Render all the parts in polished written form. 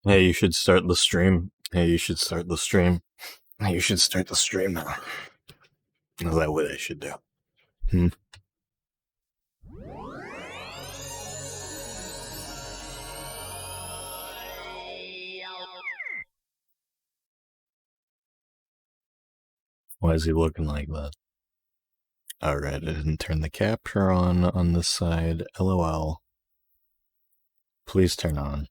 Hey, you should start the stream. Hey, you should start the stream. Hey, you should start the stream now. Is that what I should do? Hmm? Why is he looking like that? Alright, I didn't turn the capture on this side. LOL. Please turn on.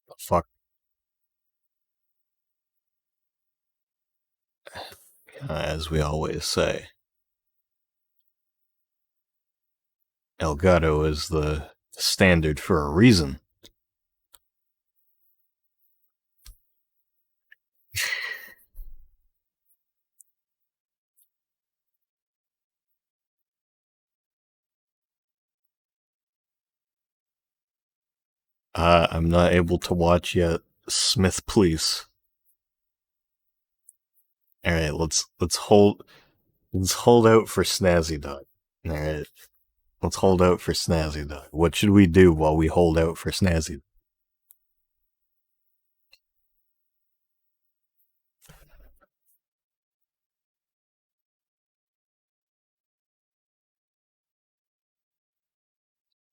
The fuck? As we always say, Elgato is the standard for a reason. I'm not able to watch yet. Smith, please. Alright, let's hold out for Snazzy Dog. Alright. Let's hold out for Snazzy Dog. What should we do while we hold out for Snazzy?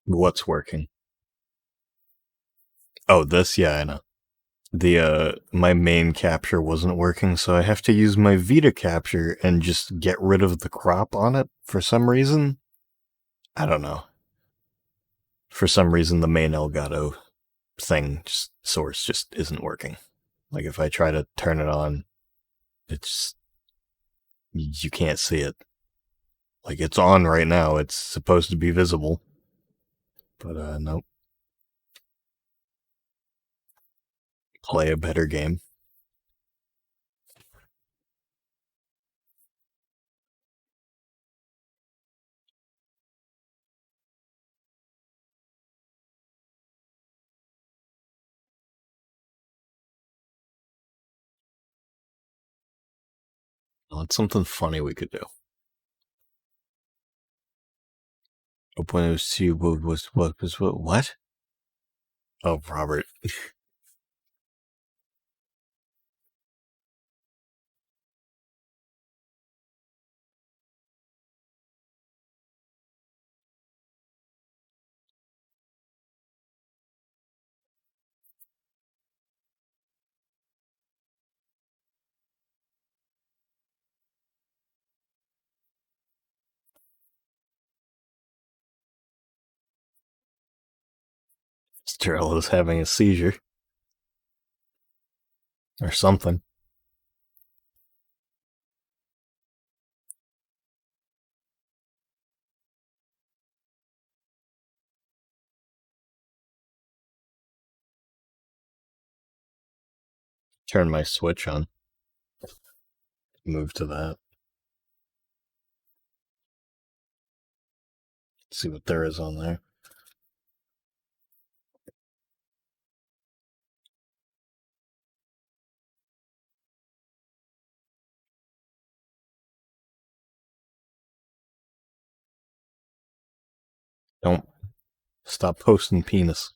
What's working? Oh, this? Yeah, I know. My main capture wasn't working, so I have to use my Vita capture and just get rid of the crop on it for some reason. I don't know. For some reason, the main Elgato source just isn't working. Like, if I try to turn it on, it's, you can't see it. Like, it's on right now, it's supposed to be visible. But, nope. Play a better game. That's something funny we could do. Open it to what? Oh, Robert. Sterl is having a seizure. Or something. Turn my Switch on. Move to that. See what there is on there. Don't stop posting penis.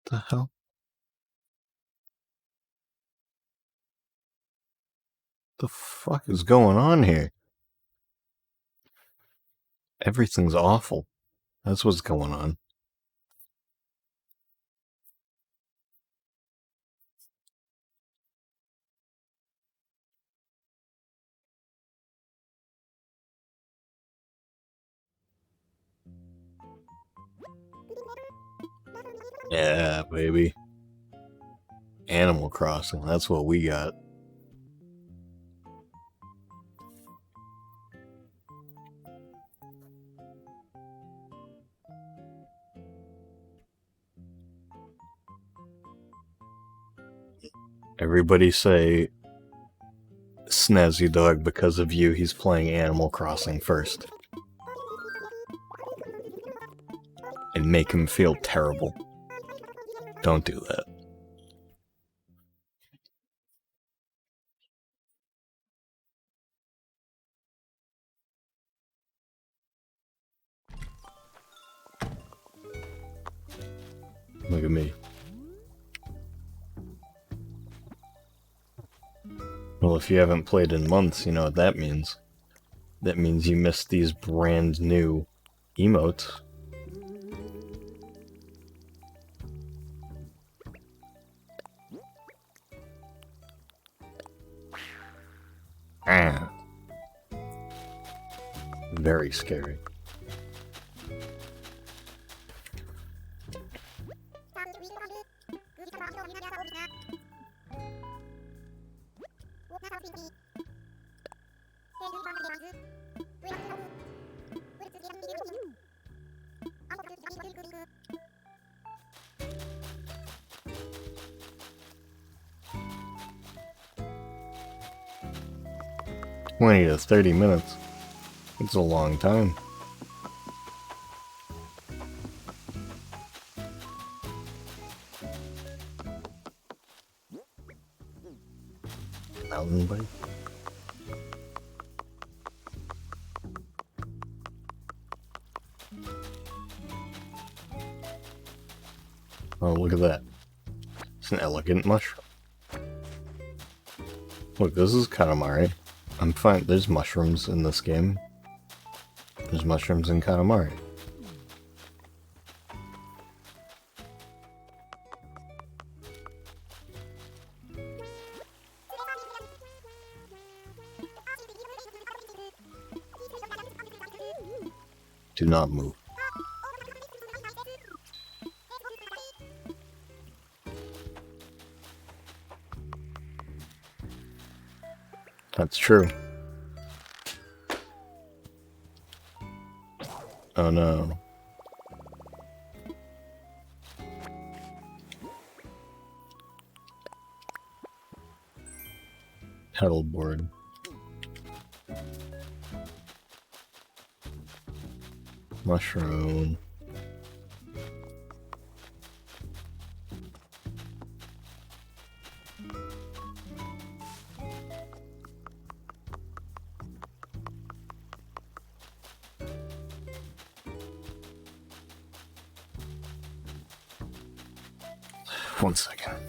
What the hell? The fuck is going on here? Everything's awful. That's what's going on. Yeah, baby. Animal Crossing, that's what we got. Everybody say, Snazzy Dog, because of you, he's playing Animal Crossing first. And make him feel terrible. Don't do that. Look at me. Well, if you haven't played in months, you know what that means. That means you missed these brand new emotes. Ah. Very scary. Twenty to 30 minutes. It's a long time. Mountain bike? Oh, look at that. It's an elegant mushroom. Look, this is Katamari. I'm fine. There's mushrooms in this game. There's mushrooms in Katamari. Do not move. That's true. Oh no. Pedal board. Mushroom. One second.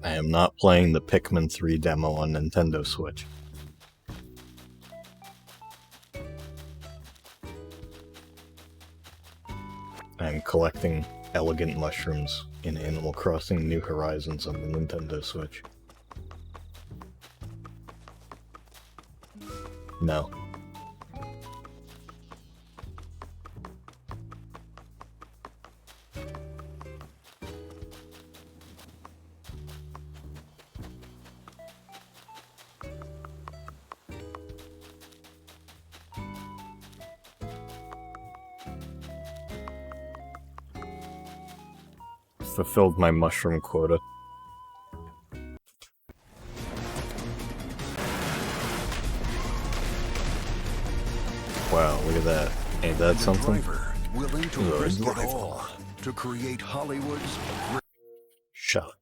I am not playing the Pikmin 3 demo on Nintendo Switch. I am collecting elegant mushrooms in Animal Crossing New Horizons on the Nintendo Switch. No. Fulfilled my mushroom quota. Wow, look at that. Ain't that something? Willing to risk it all to create Hollywood's. Shut up.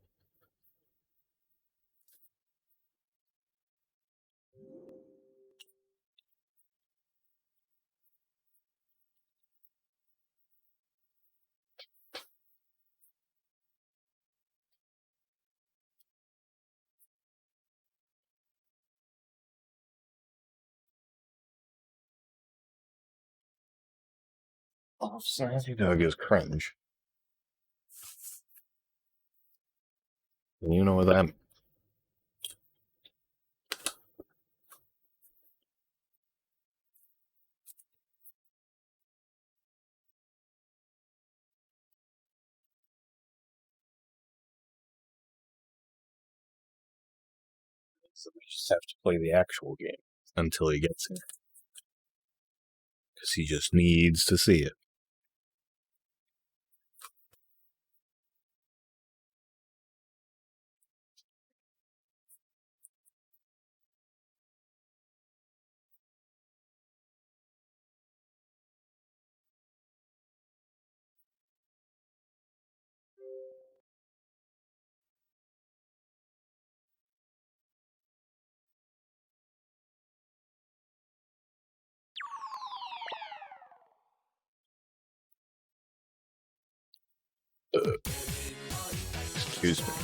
Oh, Snazzy Dog is cringe. You know what that means. So we just have to play the actual game until he gets here. Because he just needs to see it. Excuse me.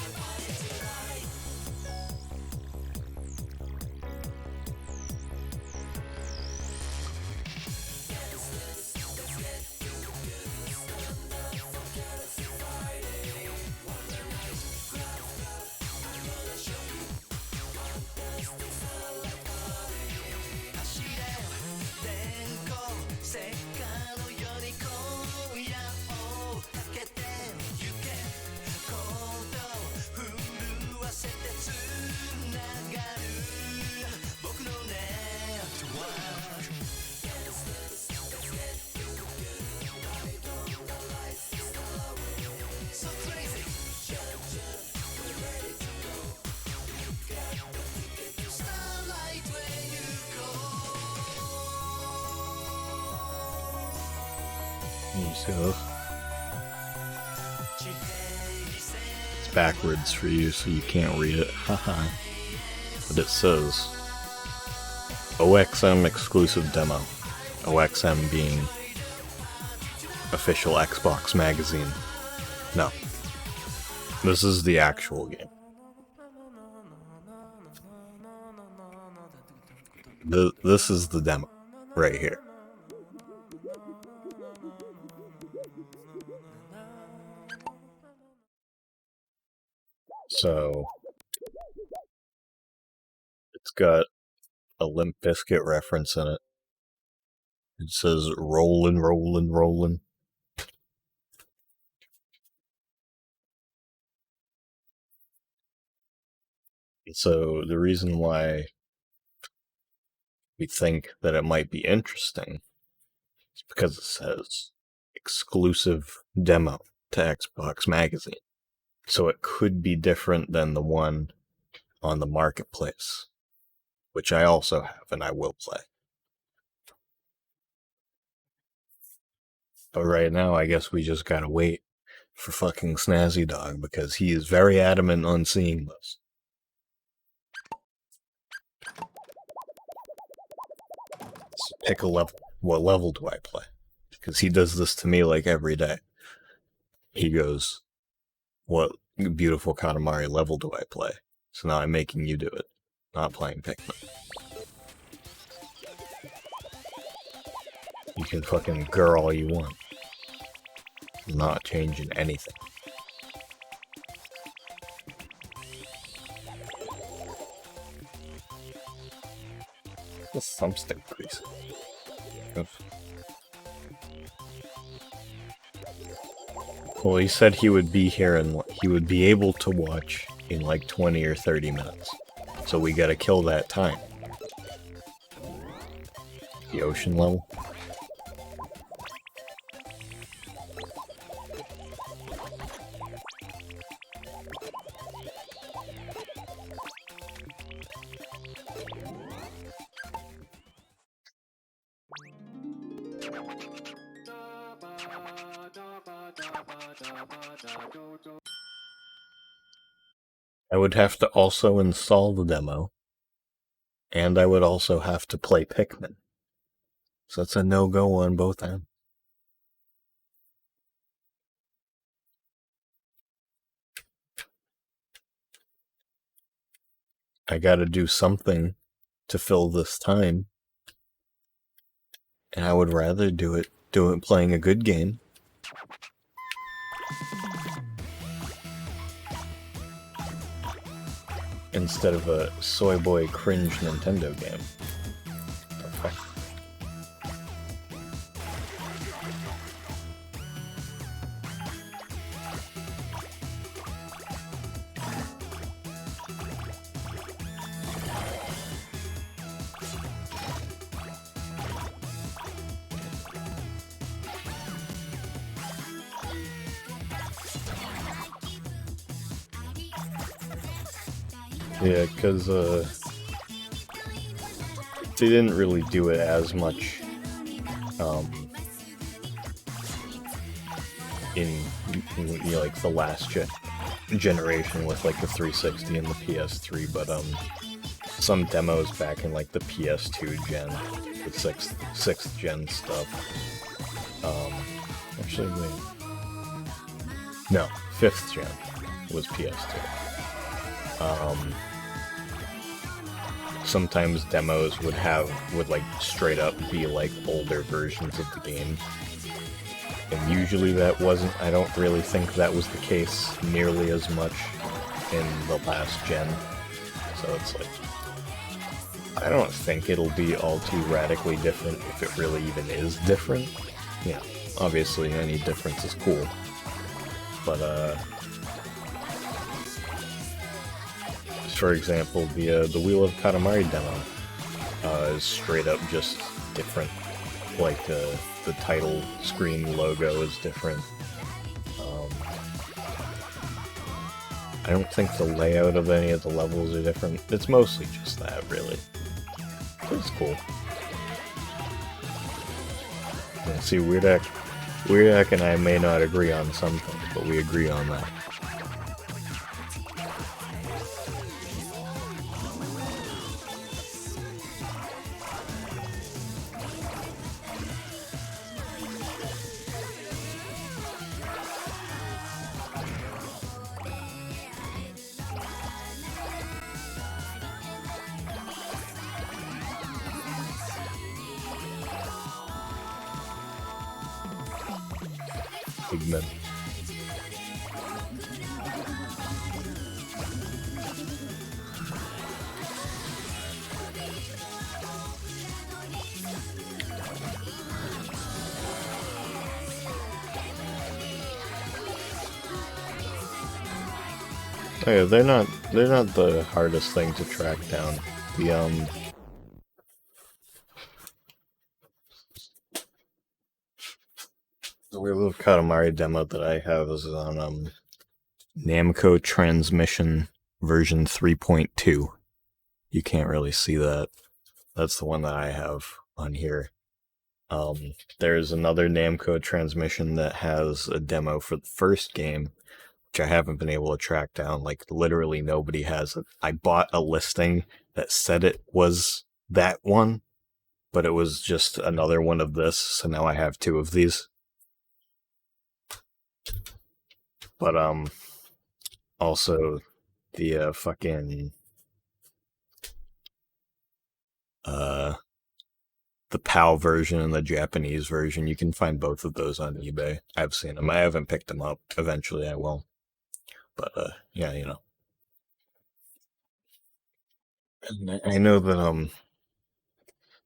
You see this? It's backwards for you, so you can't read it. Haha. But it says OXM exclusive demo. OXM being official Xbox magazine. No. This is the actual game. This is the demo. Right here. So it's got a Limp Bizkit reference in it. It says rollin', rollin', rollin'. So the reason why we think that it might be interesting is because it says exclusive demo to Xbox Magazine. So it could be different than the one on the marketplace, which I also have and I will play. But right now, I guess we just gotta wait for fucking Snazzy Dog because he is very adamant on seeing this. So pick a level. What level do I play? Because he does this to me like every day. He goes, what beautiful Katamari level do I play? So now I'm making you do it. Not playing Pikmin. You can fucking girl all you want. I'm not changing anything. The thumbstick grease. Well, he said he would be here and he would be able to watch in like 20 or 30 minutes. So we gotta kill that time. The ocean level. I would have to also install the demo, and I would also have to play Pikmin. So it's a no-go on both ends. I gotta do something to fill this time, and I would rather do it playing a good game. Instead of a soy boy cringe Nintendo game. Okay. Yeah, because they didn't really do it as much in you know, like the last generation with like the 360 and the PS3, but some demos back in like the PS2 gen, the sixth gen stuff. Actually, wait, no, 5th gen was PS2. Sometimes demos would like straight up be like older versions of the game. And usually that wasn't, I don't really think that was the case nearly as much in the last gen. So it's like, I don't think it'll be all too radically different if it really even is different. Yeah, obviously any difference is cool. But, for example, the Wheel of Katamari demo is straight up just different. Like, the title screen logo is different. I don't think the layout of any of the levels are different. It's mostly just that, really. It's cool. Yeah, see, Weirdak and I may not agree on some things, but we agree on that. Pigment. Oh yeah, they're not the hardest thing to track down. The Wheel of Katamari demo that I have is on Namco Transmission version 3.2. You can't really see that. That's the one that I have on here. There's another Namco Transmission that has a demo for the first game, which I haven't been able to track down. Like, literally nobody has it. I bought a listing that said it was that one, but it was just another one of this, so now I have 2 of these. But, also, the, fucking, the PAL version and the Japanese version, you can find both of those on eBay. I've seen them. I haven't picked them up. Eventually I will. But, yeah, you know. And I know that,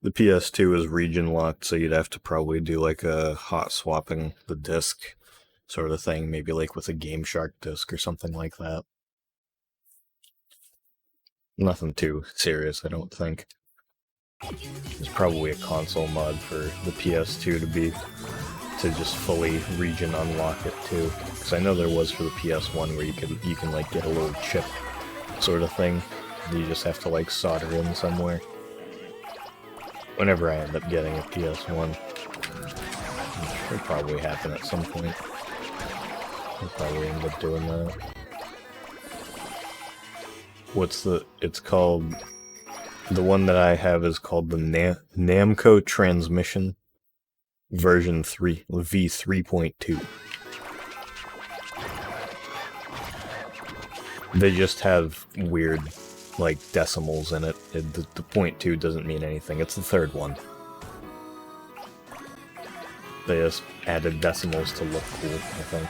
the PS2 is region locked, so you'd have to probably do like a hot swapping the disc sort of thing, maybe like with a Game Shark disc or something like that. Nothing too serious, I don't think. There's probably a console mod for the PS2 to just fully region unlock it too. Because I know there was for the PS1 where you can like get a little chip sort of thing. You just have to like solder in somewhere. Whenever I end up getting a PS1, it'll probably happen at some point. I'll probably end up doing that. It's called, the one that I have is called the Namco Transmission version 3, V3.2. They just have weird, like, decimals in it. The .2 doesn't mean anything. It's the third one. They just added decimals to look cool, I think.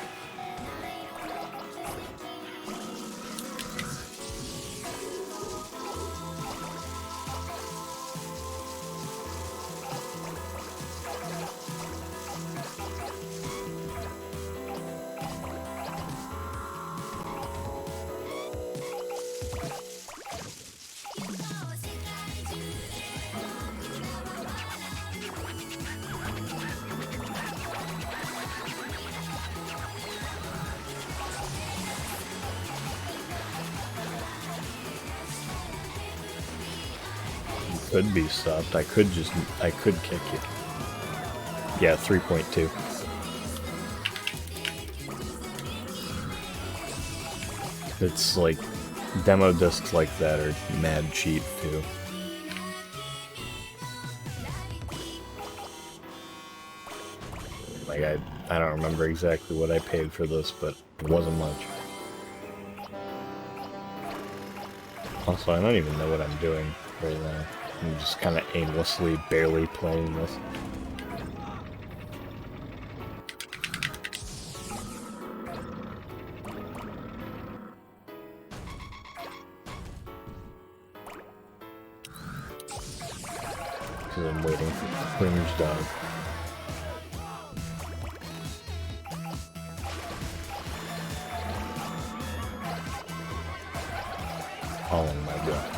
Could be stopped. I could kick you. Yeah, 3.2. It's like, demo discs like that are mad cheap too. Like, I don't remember exactly what I paid for this, but it wasn't much. Also, I don't even know what I'm doing right now. I'm just kind of aimlessly, barely playing this. Because I'm waiting for Cringe Dog. Oh my god.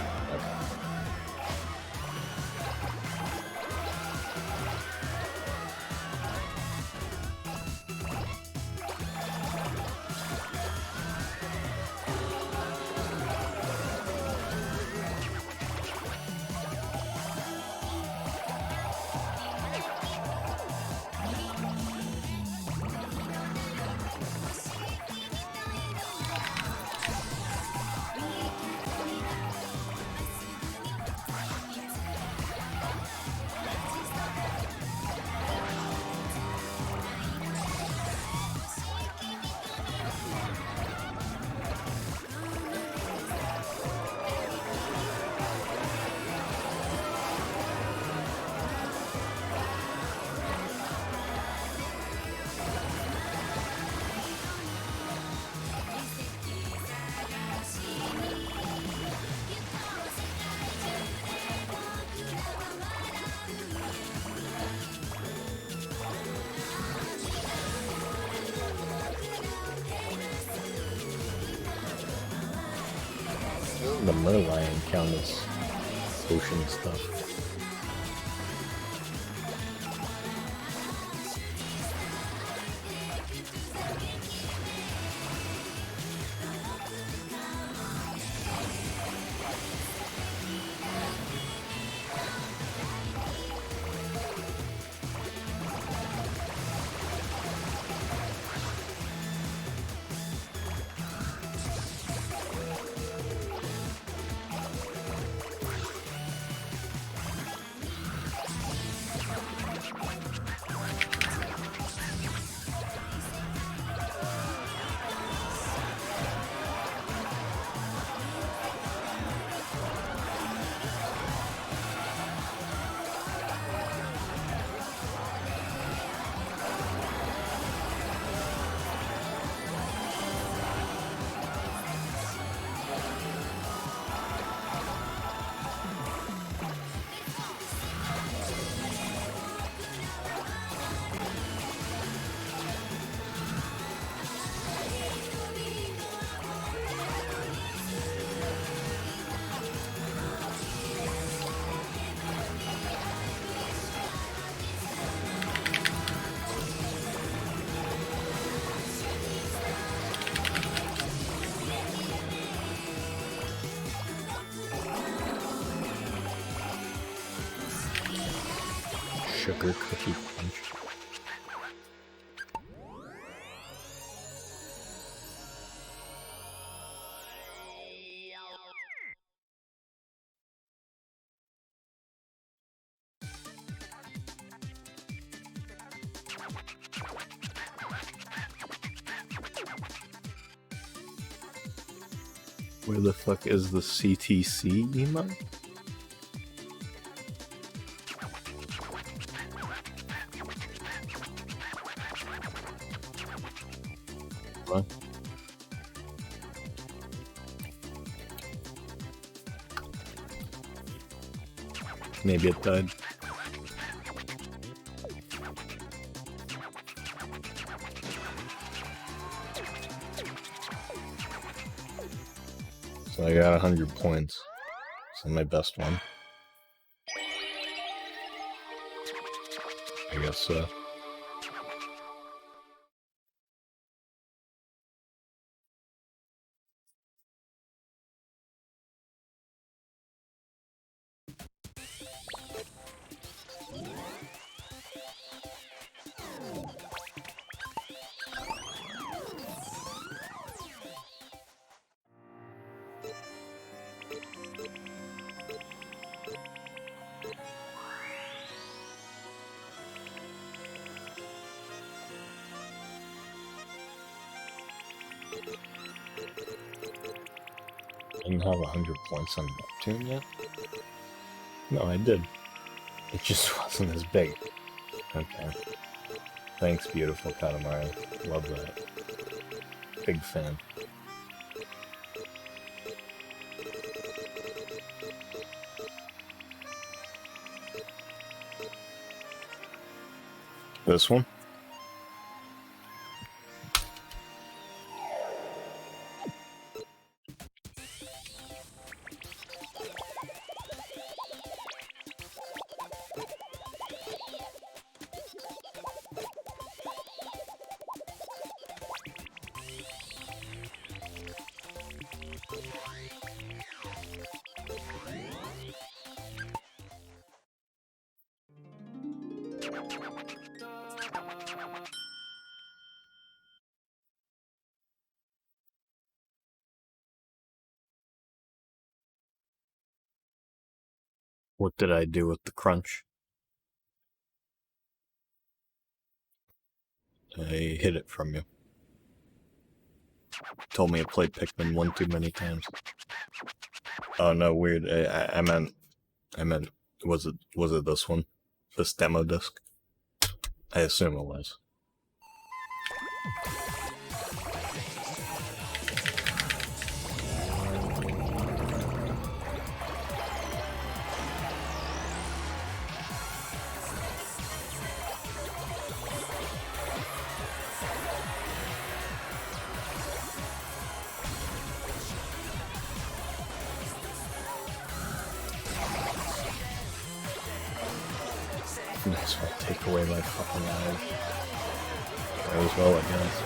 The Merlion count as ocean stuff. Sugar cookie punch. Where the fuck is the CTC emote? know. Maybe it died. So I got 100 points. This is my best one. I guess so. I didn't have 100 points on Neptune yet? No, I did. It just wasn't as big. Okay. Thanks, beautiful Katamari. Love that. Big fan. This one? What did I do with the crunch? I hid it from you. Told me I played Pikmin 1 too many times. Oh no, weird. I meant, was it this one? This demo disc? I assume it was. Nice one. Take away my fucking eyes. Might as well, I guess.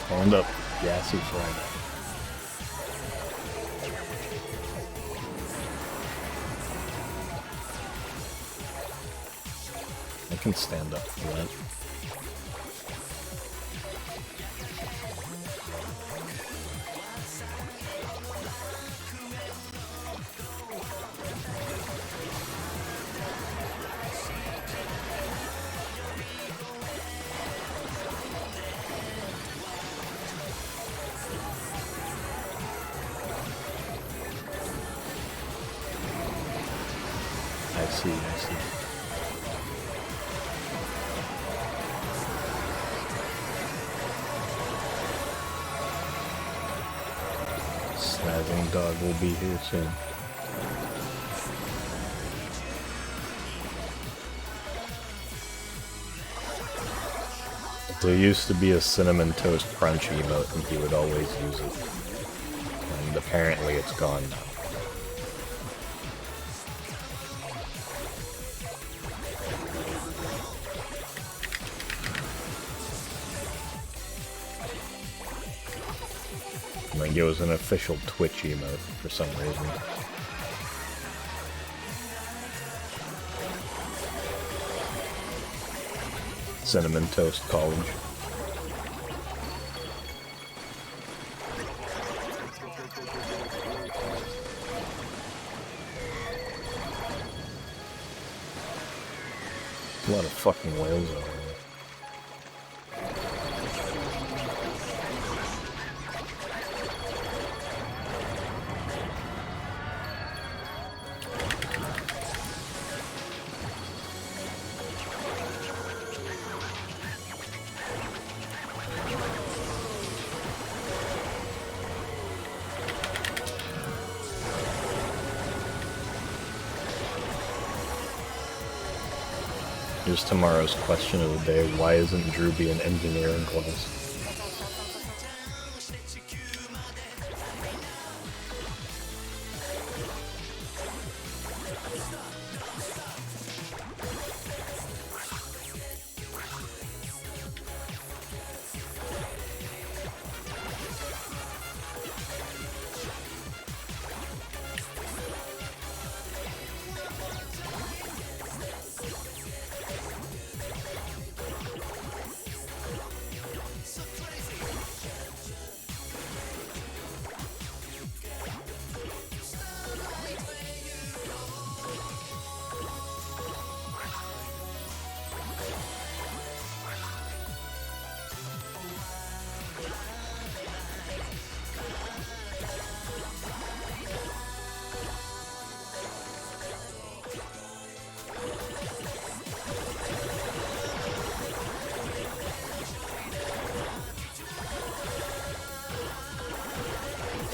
Stand up, gassy Friday. I can stand up for that. I see. Snagging dog will be here soon. There used to be a cinnamon toast crunch emote and he would always use it. And apparently it's gone now. Like, it was an official Twitch emote for some reason. Cinnamon Toast College. A lot of fucking whales over there. Here's tomorrow's question of the day. Why isn't Drewby an engineering class?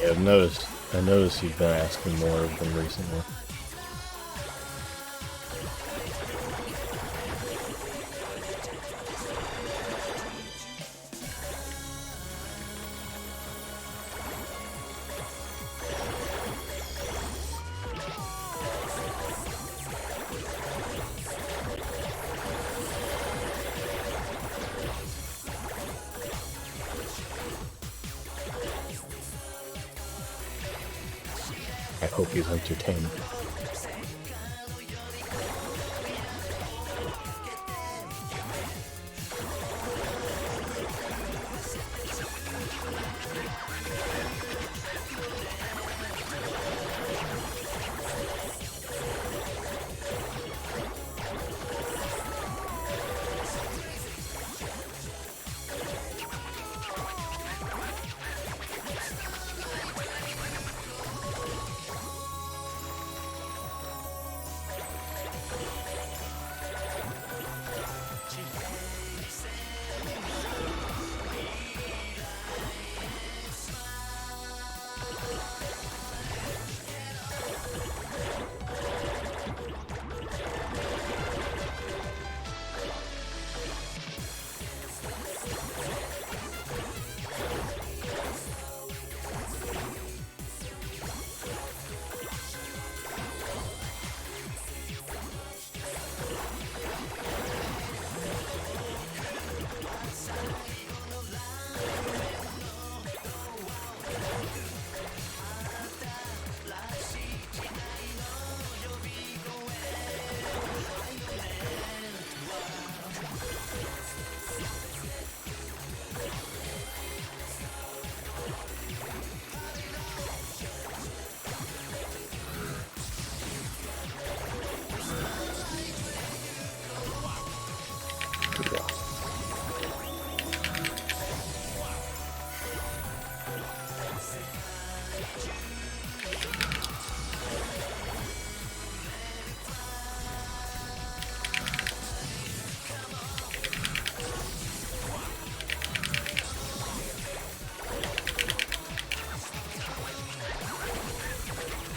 Yeah, I noticed you've been asking more of them recently. I hope he's entertained.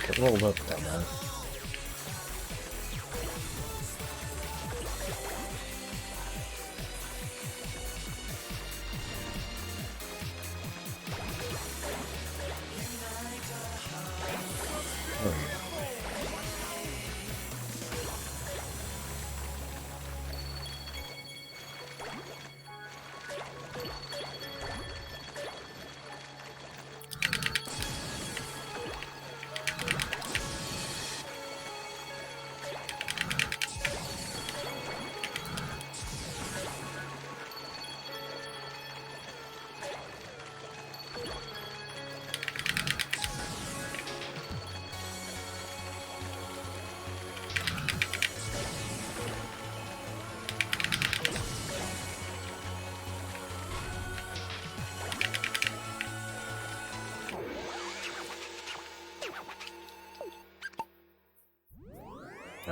Get rolled up, dumbass. Oh, yeah.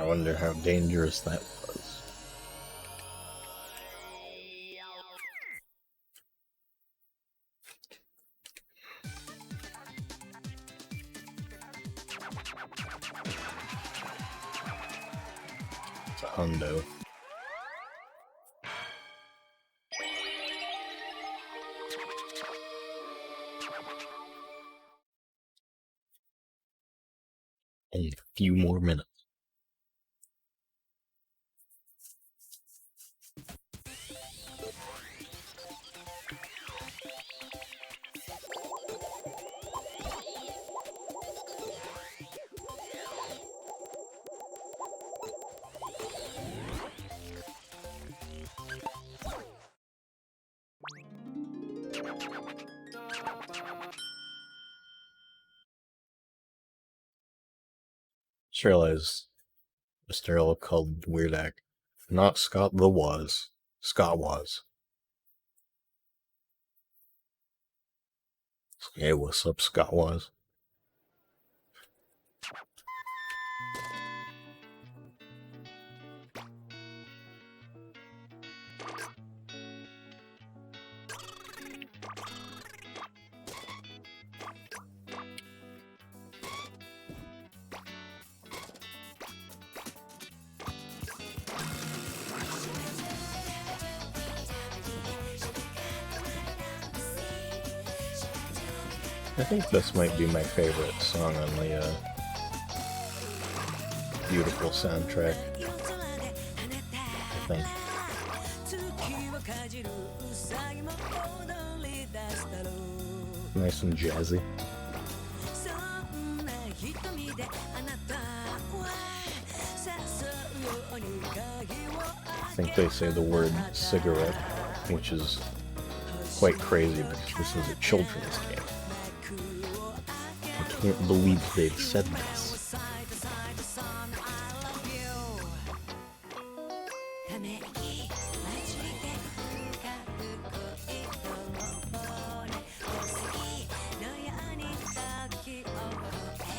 I wonder how dangerous that was. It's a hundo. Only a few more minutes. Just realized Mr. L called Weird Act not Scott the Was, Scott Was. Hey, what's up, Scott Was? I think this might be my favorite song on the Beautiful soundtrack. I think. Nice and jazzy. I think they say the word cigarette, which is quite crazy because this is a children's game. I can't believe they've said this.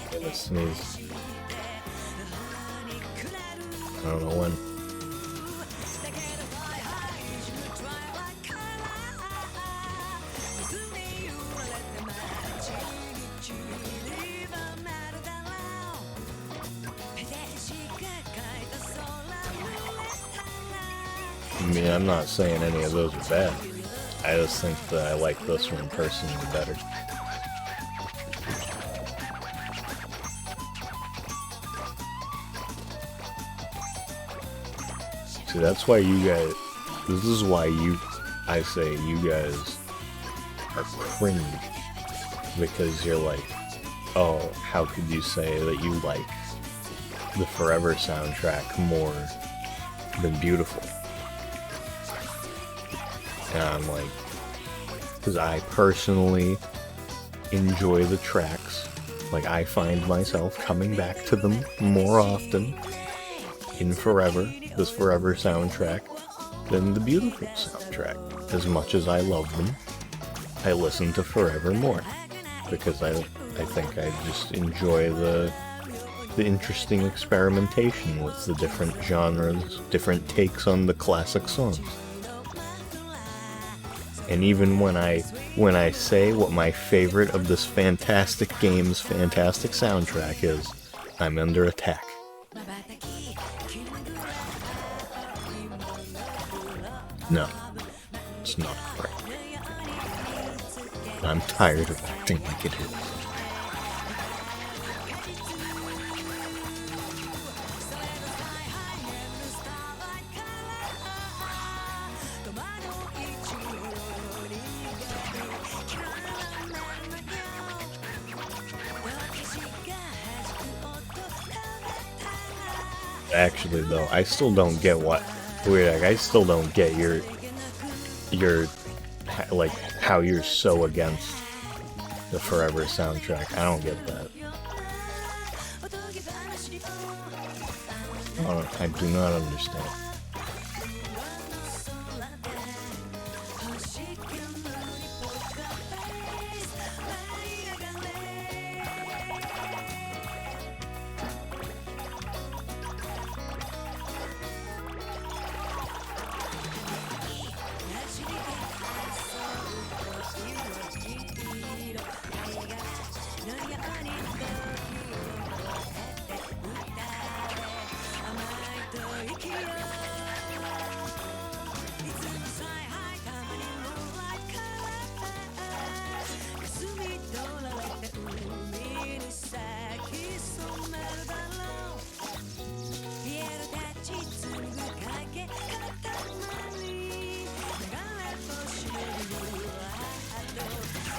Okay, let's sneeze. I don't know when. I mean, I'm not saying any of those are bad. I just think that I like this one personally better. See, that's why you guys... This is why I say you guys are cringe. Because you're like, oh, how could you say that you like the Forever soundtrack more than Beautiful? And I'm like, because I personally enjoy the tracks. Like, I find myself coming back to them more often in Forever, this Forever soundtrack, than the Beautiful soundtrack. As much as I love them, I listen to Forever more. Because I think I just enjoy the interesting experimentation with the different genres, different takes on the classic songs. And even when I say what my favorite of this fantastic game's fantastic soundtrack is, I'm under attack. No, it's not correct. I'm tired of acting like it is. Actually, though, I still don't get I still don't get your like how you're so against the Forever soundtrack. I don't get that. I do not understand.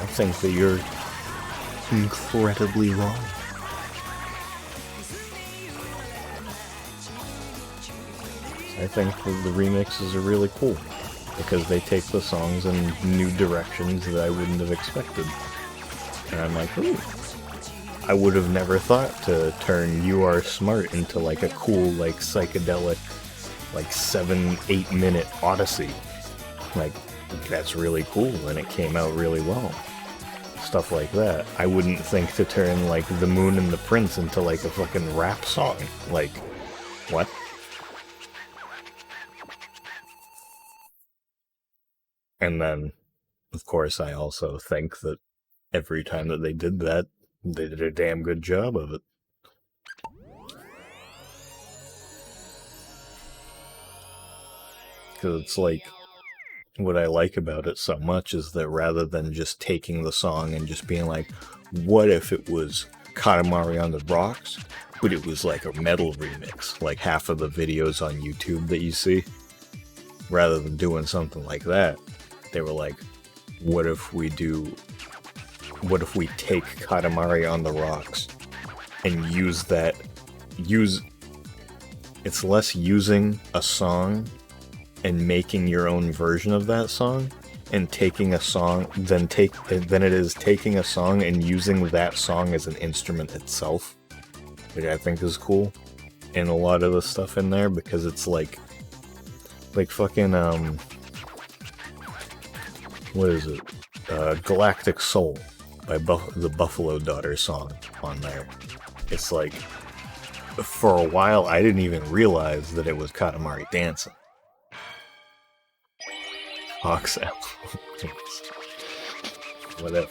I think that you're incredibly wrong. I think that the remixes are really cool because they take the songs in new directions that I wouldn't have expected. And I'm like, ooh, I would have never thought to turn You Are Smart into like a cool, like psychedelic, like 7-8 minute odyssey. Like, that's really cool, and it came out really well. Stuff like that. I wouldn't think to turn like The Moon and the Prince into like a fucking rap song. Like, what? And then, of course, I also think that every time that they did that, they did a damn good job of it. Because it's like, what I like about it so much is that rather than just taking the song and just being like, what if it was Katamari on the Rocks, but it was like a metal remix, like half of the videos on YouTube that you see? Rather than doing something like that, they were like, what if we take Katamari on the Rocks and it's less using a song and making your own version of that song and taking a song than it is taking a song and using that song as an instrument itself, which I think is cool. And a lot of the stuff in there, because it's like fucking what is it? Galactic Soul by the Buffalo Daughter song on there. It's like, for a while I didn't even realize that it was Katamari dancing. Oxel. Whatever.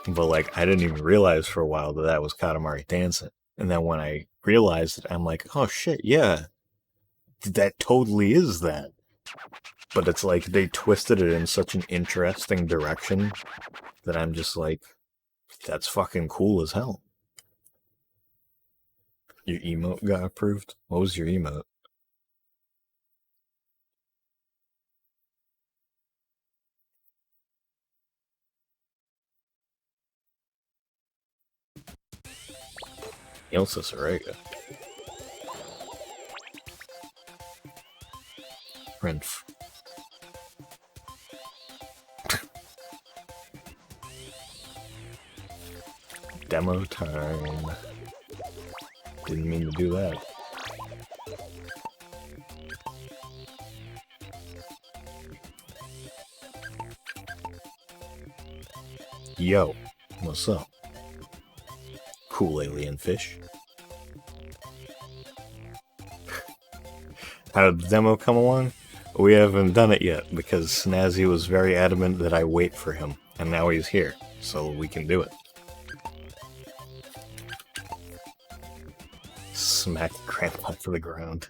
But like, I didn't even realize for a while that that was Katamari dancing. And then when I realized it, I'm like, oh shit, yeah. That totally is that. But it's like, they twisted it in such an interesting direction that I'm just like, that's fucking cool as hell. Your emote got approved? What was your emote? Elsa Soraya. Renf. Demo time. Didn't mean to do that. Yo, what's up? Cool alien fish. How did the demo come along? We haven't done it yet because Snazzy was very adamant that I wait for him, and now he's here, so we can do it. Smack Grandpa to the ground.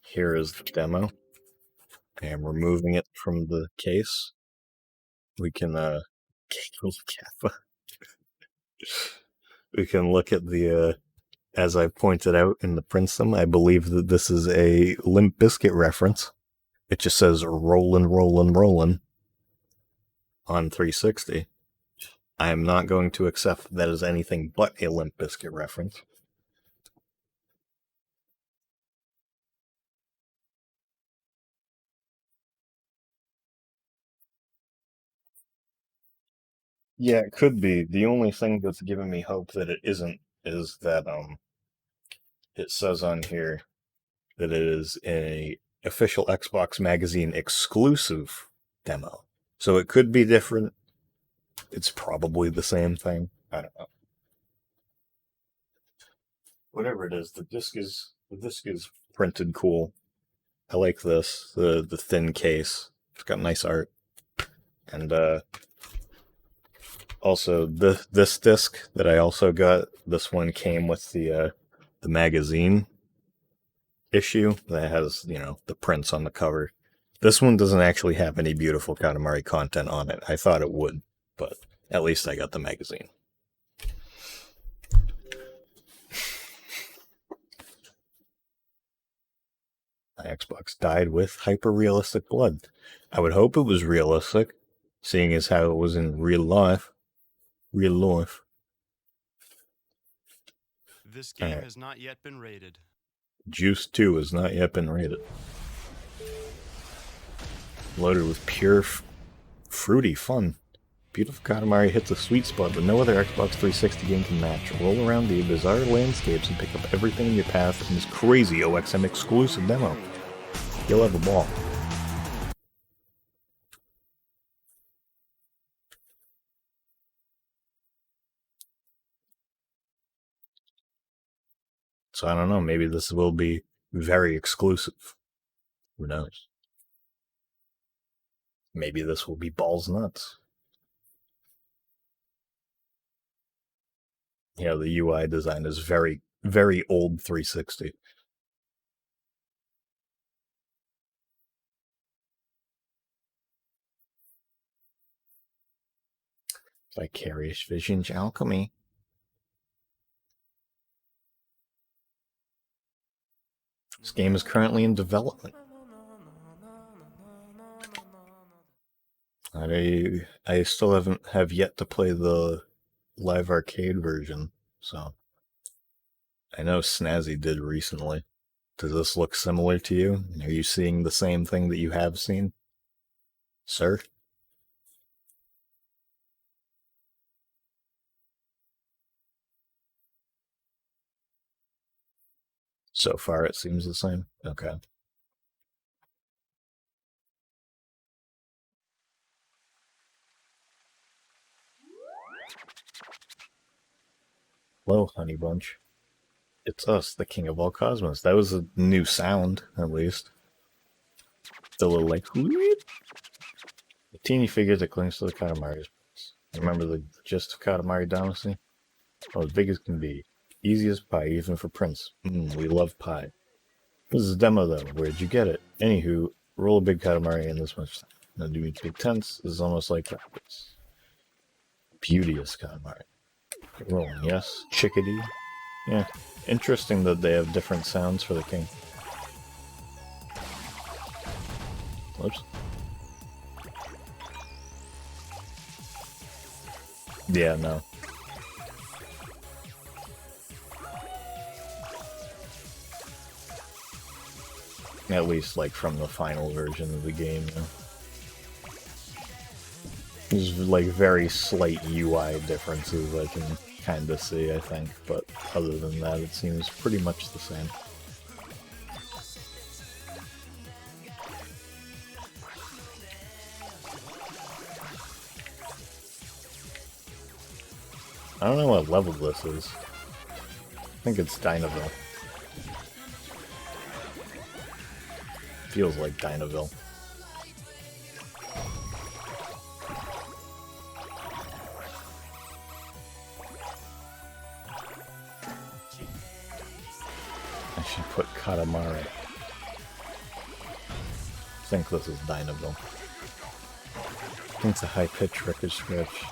Here is the demo. I am removing it from the case. We can Kappa. We can look at the as I pointed out in the Princeton, I believe that this is a Limp Bizkit reference. It just says rollin', rollin', rollin' on 360. I am not going to accept that as anything but a Limp Bizkit reference. Yeah, it could be. The only thing that's giving me hope that it isn't is that it says on here that it is a official Xbox Magazine exclusive demo. So it could be different. It's probably the same thing. I don't know. Whatever it is, the disc is printed cool. I like this. The thin case. It's got nice art. And also this disc that I also got, this one came with the magazine issue that has, you know, the prints on the cover. This one doesn't actually have any beautiful Katamari content on it. I thought it would, but at least I got the magazine. My Xbox died with hyper-realistic blood. I would hope it was realistic, seeing as how it was in real life. Real life. This game has not yet been rated. Juice 2 has not yet been rated. Loaded with pure, fruity fun. Beautiful Katamari hits a sweet spot that no other Xbox 360 game can match. Roll around the bizarre landscapes and pick up everything in your path in this crazy OXM exclusive demo. You'll have a ball. So I don't know, maybe this will be very exclusive. Who knows? Maybe this will be balls nuts. Yeah, the UI design is very, very old 360. Vicarious Visions Alchemy. This game is currently in development. I still have yet to play the live arcade version, so I know Snazzy did recently. Does this look similar to you? Are you seeing the same thing that you have seen, sir? So far, it seems the same. Okay. Hello, Honey Bunch. It's us, the king of all cosmos. That was a new sound, at least. The little, like, the teeny figure that clings to the Katamari's. Remember the gist of Katamari Damacy? Well, as big as can be. Easy as pie, even for Prince. We love pie. This is a demo, though. Where'd you get it? Anywho, roll a big Katamari in this much time. Now, do me big tense. This is almost like practice. Beauteous Katamari. Rolling, yes. Chickadee. Yeah. Interesting that they have different sounds for the king. Whoops. Yeah, no. At least, like, from the final version of the game, yeah. There's, like, very slight UI differences I can kind of see, I think, but other than that, it seems pretty much the same. I don't know what level this is. I think it's Dynaville. Feels like Dynaville. I should put Katamari. I think this is Dynaville. I think it's a high-pitched record scratch.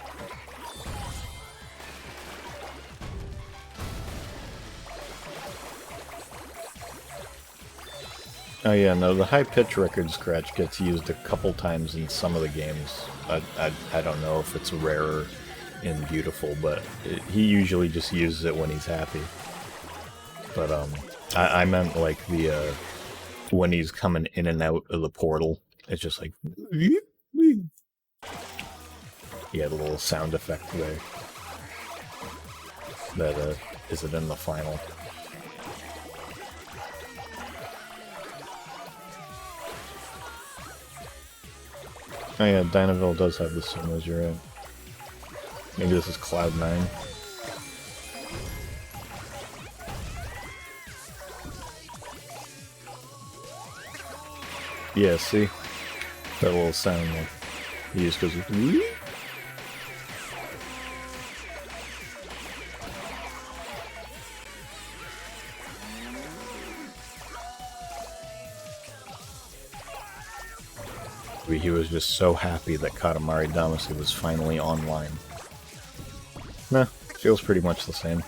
Oh yeah, no, the high-pitch record scratch gets used a couple times in some of the games. I don't know if it's rarer in Beautiful, but he usually just uses it when he's happy. But I meant like the when he's coming in and out of the portal, it's just like yeah, the little sound effect there. That is it in the final? Oh yeah, Dynaville does have the solos, you're right. Maybe this is Cloud 9. Yeah, see? That little sound there. He just goes... He was just so happy that Katamari Damacy was finally online. Nah, feels pretty much the same.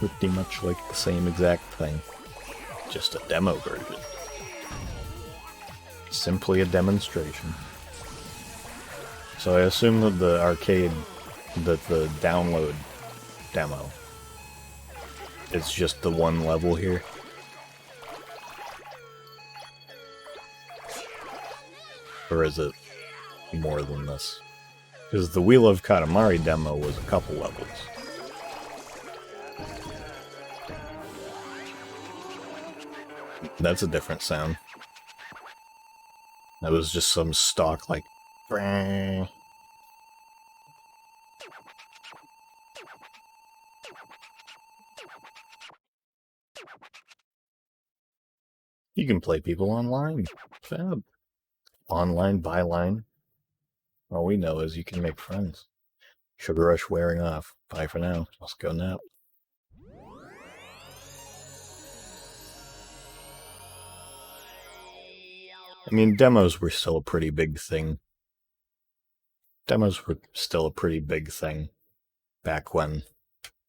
pretty much like the same exact thing. Just a demo version. Simply a demonstration. So I assume that the arcade, that the download demo, it's just the one level here. Or is it more than this? Because the Wheel of Katamari demo was a couple levels. That's a different sound. That was just some stock, like... Brrr. You can play people online. Fab. Online, byline. All we know is you can make friends. Sugar Rush wearing off. Bye for now. Let's go nap. I mean, demos were still a pretty big thing. Demos were still a pretty big thing back in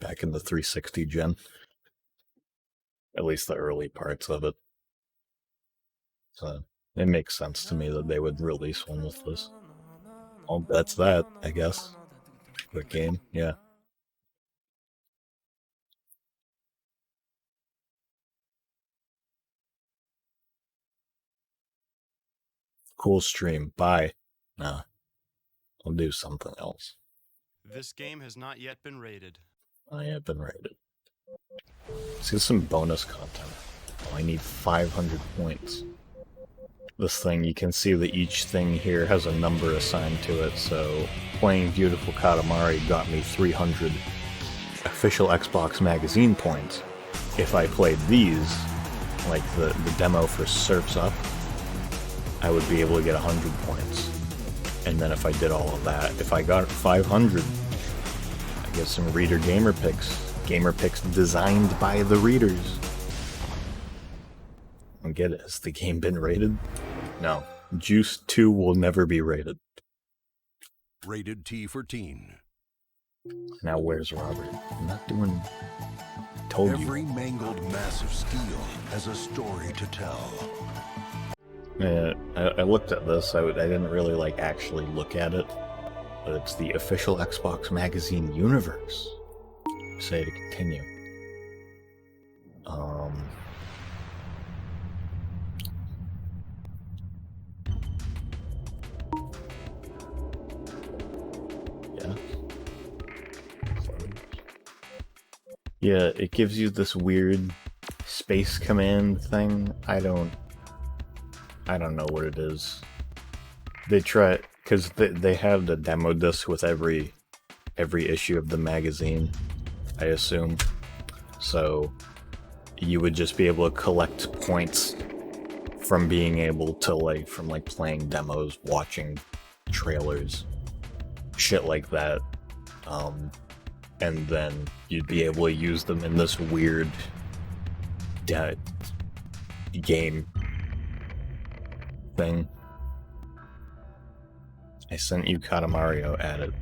the 360 gen. At least the early parts of it. So, it makes sense to me that they would release one with this. Oh, that's that, I guess. Quick game, yeah. Cool stream, bye. Nah, I'll do something else. This game has not yet been rated. I have been rated. Let's get some bonus content. Oh, I need 500 points. This thing, you can see that each thing here has a number assigned to it, so playing Beautiful Katamari got me 300 official Xbox magazine points. If I played these, like the demo for Surf's Up, I would be able to get 100 points. And then if I did all of that, if I got 500, I get some reader gamer picks. Gamer picks designed by the readers. I don't get it. Has the game been rated? No. Juice 2 will never be rated. Rated T for teen. Now where's Robert? I'm not doing... Told Every you. mangled mass of steel has a story to tell. Yeah, I looked at this. I didn't really like actually look at it, but it's the official Xbox magazine universe. Say to continue. Yeah. Yeah, it gives you this weird space command thing. I don't know what it is. They try, because they have the demo disc with every issue of the magazine, I assume. So you would just be able to collect points from being able to from playing demos, watching trailers, shit like that. And then you'd be able to use them in this weird game thing. I sent you Katamario at it.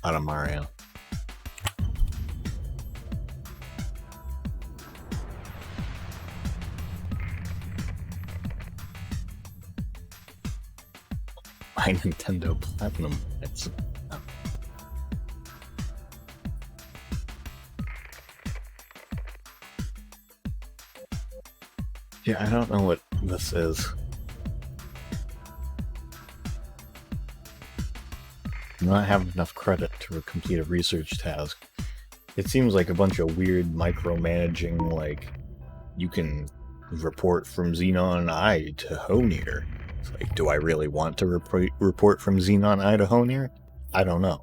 Katamario. My Nintendo Platinum. It's yeah, I don't know what this is. I not have enough credit to complete a research task. It seems like a bunch of weird micromanaging, you can report from Xenon Eye to Honir. It's like, do I really want to report from Xenon Eye to Honir? I don't know.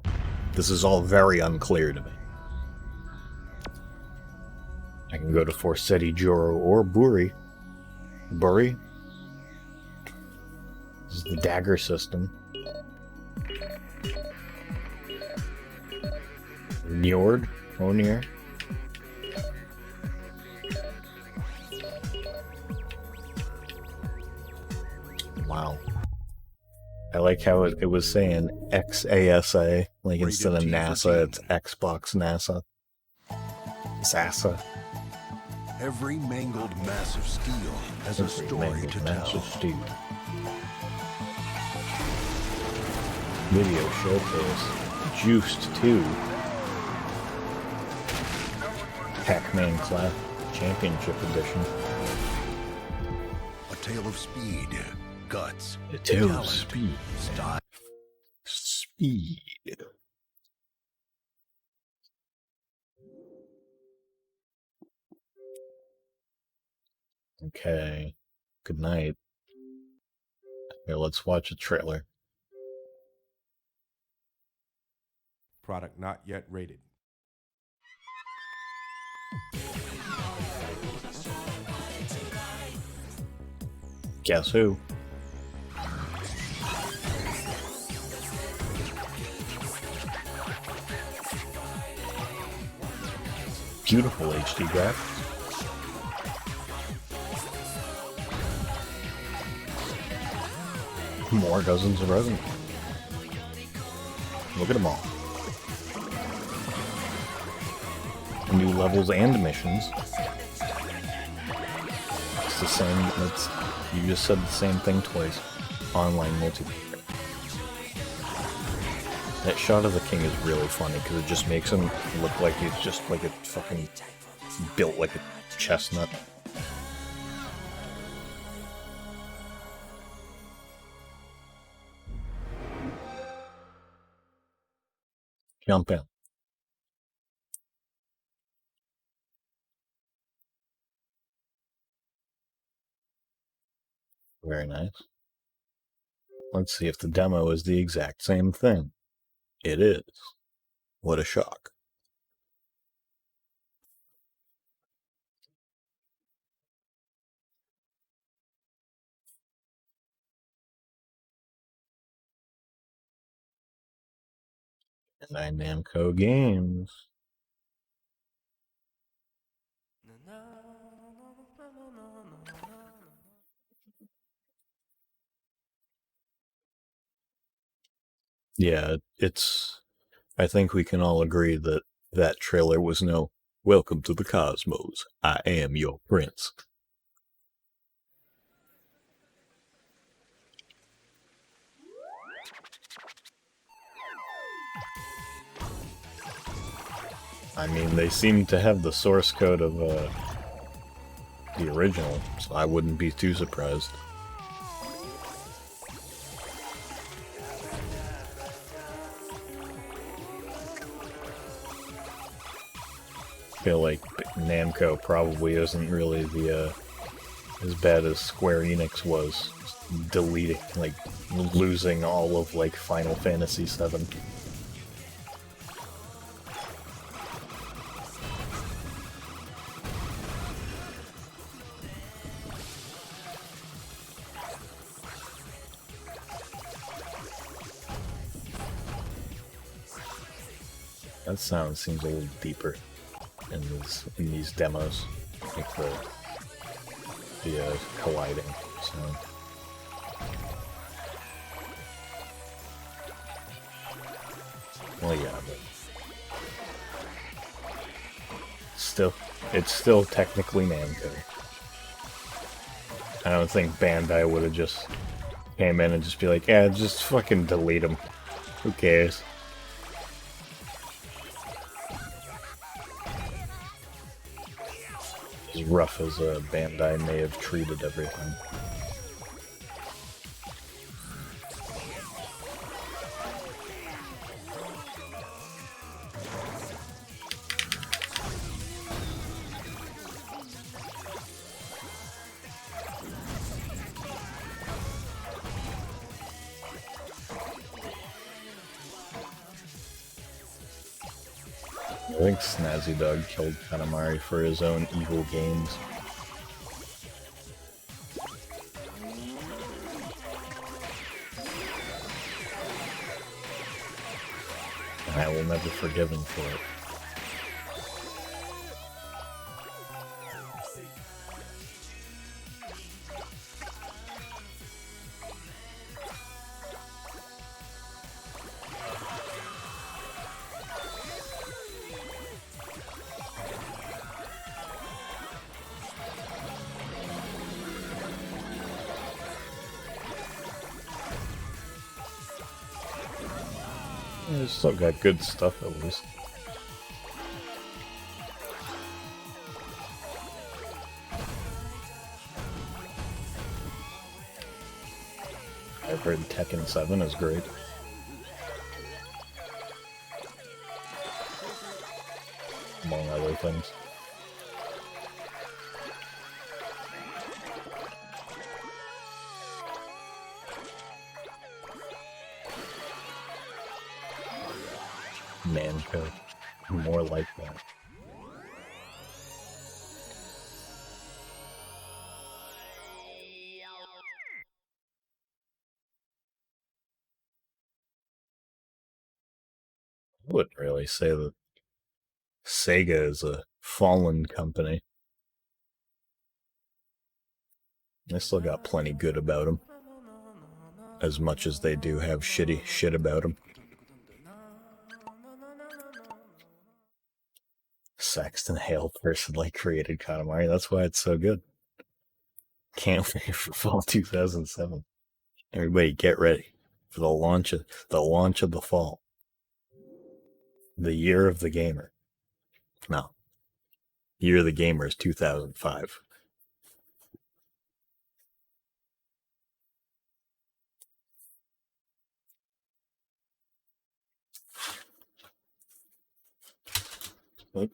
This is all very unclear to me. I can go to Forsetti, Joro, or Buri. Buri? This is the dagger system. Njord? Honir? I like how it was saying XASA, like Rated instead of T for NASA, it's teen. Xbox NASA. NASA. Every mangled mass of steel has a story to Massive tell. Steve. Video showcase. Juiced 2. Pac-Man Class Championship Edition. A tale of speed, guts, A tale of talent, speed. style. Speed. Okay. Good night. Here, let's watch a trailer. Product not yet rated. Guess who? Beautiful HD graphics. More dozens of residents. Look at them all. New levels and missions. It's the same. You just said the same thing twice. Online multiplayer. That shot of the king is really funny because it just makes him look like he's just like a fucking built like a chestnut. Jump in. Very nice. Let's see if the demo is the exact same thing. It is. What a shock. Bandai Namco Games. Yeah, it's... I think we can all agree that that trailer was no "Welcome to the Cosmos, I am your prince." I mean, they seem to have the source code of the original, so I wouldn't be too surprised. I feel like Namco probably isn't really the as bad as Square Enix was, deleting, like, losing all of, like, Final Fantasy VII. That sound seems a little deeper in these demos, like the colliding sound. Well, yeah, but it's still technically Namco. I don't think Bandai would have just came in and just be like, yeah, just fucking delete them. Who cares? As rough as Bandai may have treated everything. I think Snazzy Dog killed Katamari for his own evil games. And I will never forgive him for it. It's still got good stuff at least. I've heard Tekken 7 is great. Among other things. Namco. More like that. I wouldn't really say that Sega is a fallen company. They still got plenty good about them. As much as they do have shitty shit about them. Saxton Hale personally created Katamari. That's why it's so good. Can't wait for fall 2007. Everybody get ready for the launch of the fall. The year of the gamer. No. Year of the gamer is 2005. What?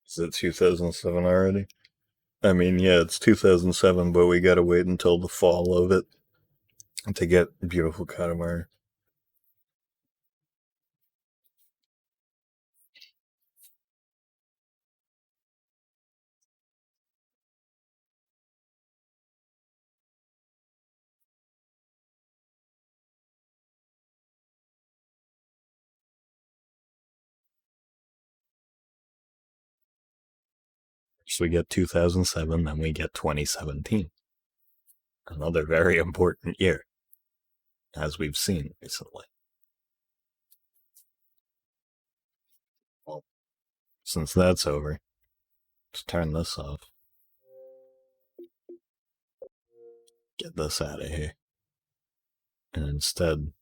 Is it 2007 already? I mean, yeah, it's 2007, but we gotta wait until the fall of it to get beautiful Katamari. So we get 2007, then we get 2017. Another very important year, as we've seen recently. Well, since that's over, let's turn this off. Get this out of here. And instead,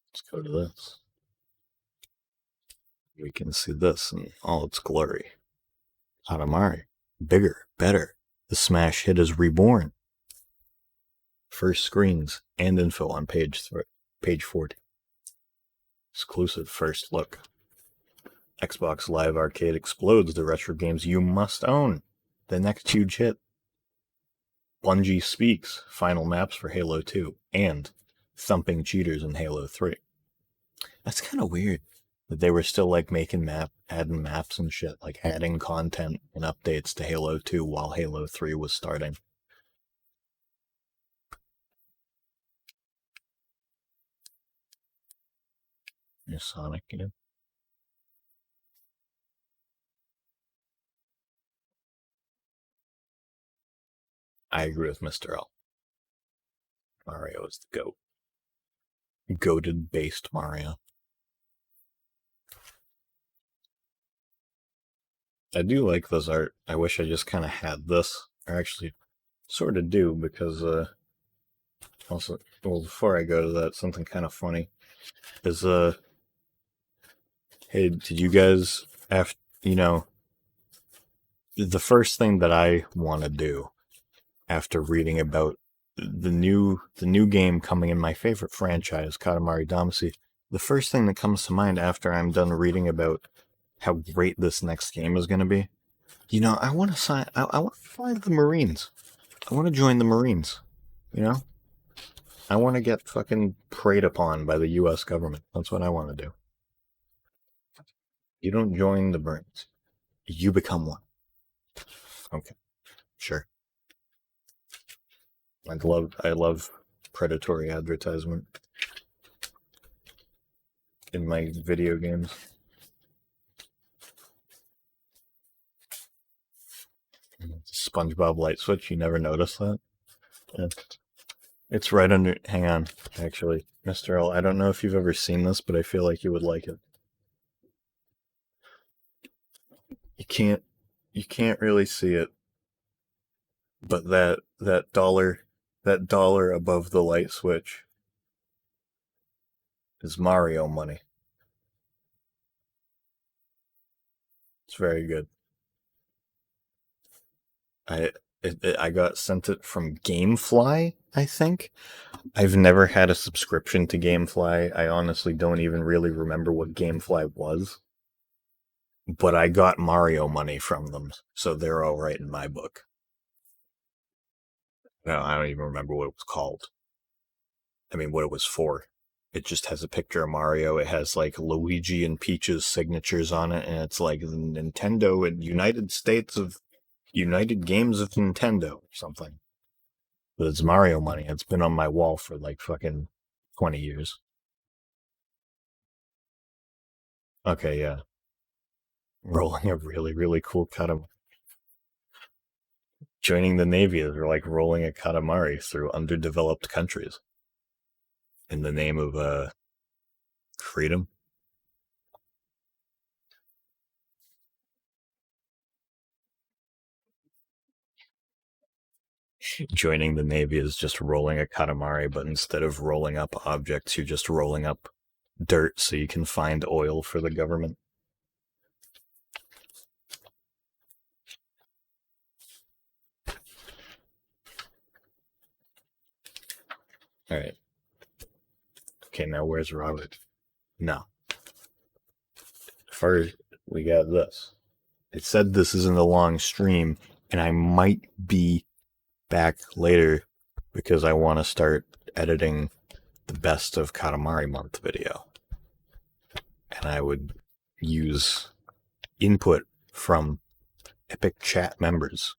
let's go to this. We can see this in all its glory. Katamari. Bigger, better. The smash hit is reborn. First screens and info on page 40. Exclusive first look. Xbox Live Arcade explodes the retro games you must own. The next huge hit. Bungie speaks. Final maps for Halo 2. And thumping cheaters in Halo 3. That's kind of weird that they were still like adding maps and shit, like adding content and updates to Halo 2 while Halo 3 was starting. Here's Sonic again. I agree with Mr. L. Mario is the GOAT. Goated based Mario. I do like this art. I wish I just kind of had this. I actually sort of do, because, also, well, before I go to that, something kind of funny is, hey, did you guys, after, the first thing that I want to do after reading about the new game coming in my favorite franchise, Katamari Damacy, the first thing that comes to mind after I'm done reading about how great this next game is going to be, I want to I want to find the Marines. I want to join the Marines, I want to get fucking preyed upon by the U.S. government. That's what I want to do. You don't join the Marines. You become one. Okay, sure. I love predatory advertisement in my video games. SpongeBob light switch. You never noticed that? Yeah. It's right under. Hang on, actually, Mr. L. I don't know if you've ever seen this, but I feel like you would like it. You can't. You can't really see it, but that dollar above the light switch is Mario money. It's very good. I I got sent it from GameFly, I think. I've never had a subscription to GameFly. I honestly don't even really remember what GameFly was. But I got Mario money from them, so they're all right in my book. No, I don't even remember what it was called. I mean, what it was for. It just has a picture of Mario. It has like Luigi and Peach's signatures on it, and it's like Nintendo and United Games of Nintendo or something. But it's Mario money. It's been on my wall for like fucking 20 years. Okay, yeah. Rolling a really, really cool Katamari. Joining the Navy is like rolling a Katamari through underdeveloped countries in the name of freedom. Joining the Navy is just rolling a Katamari, but instead of rolling up objects, you're just rolling up dirt so you can find oil for the government. Alright. Okay, now where's Robert? No. First, we got this. It said this isn't a long stream, and I might be back later because I want to start editing the best of Katamari month video. And I would use input from Epic Chat members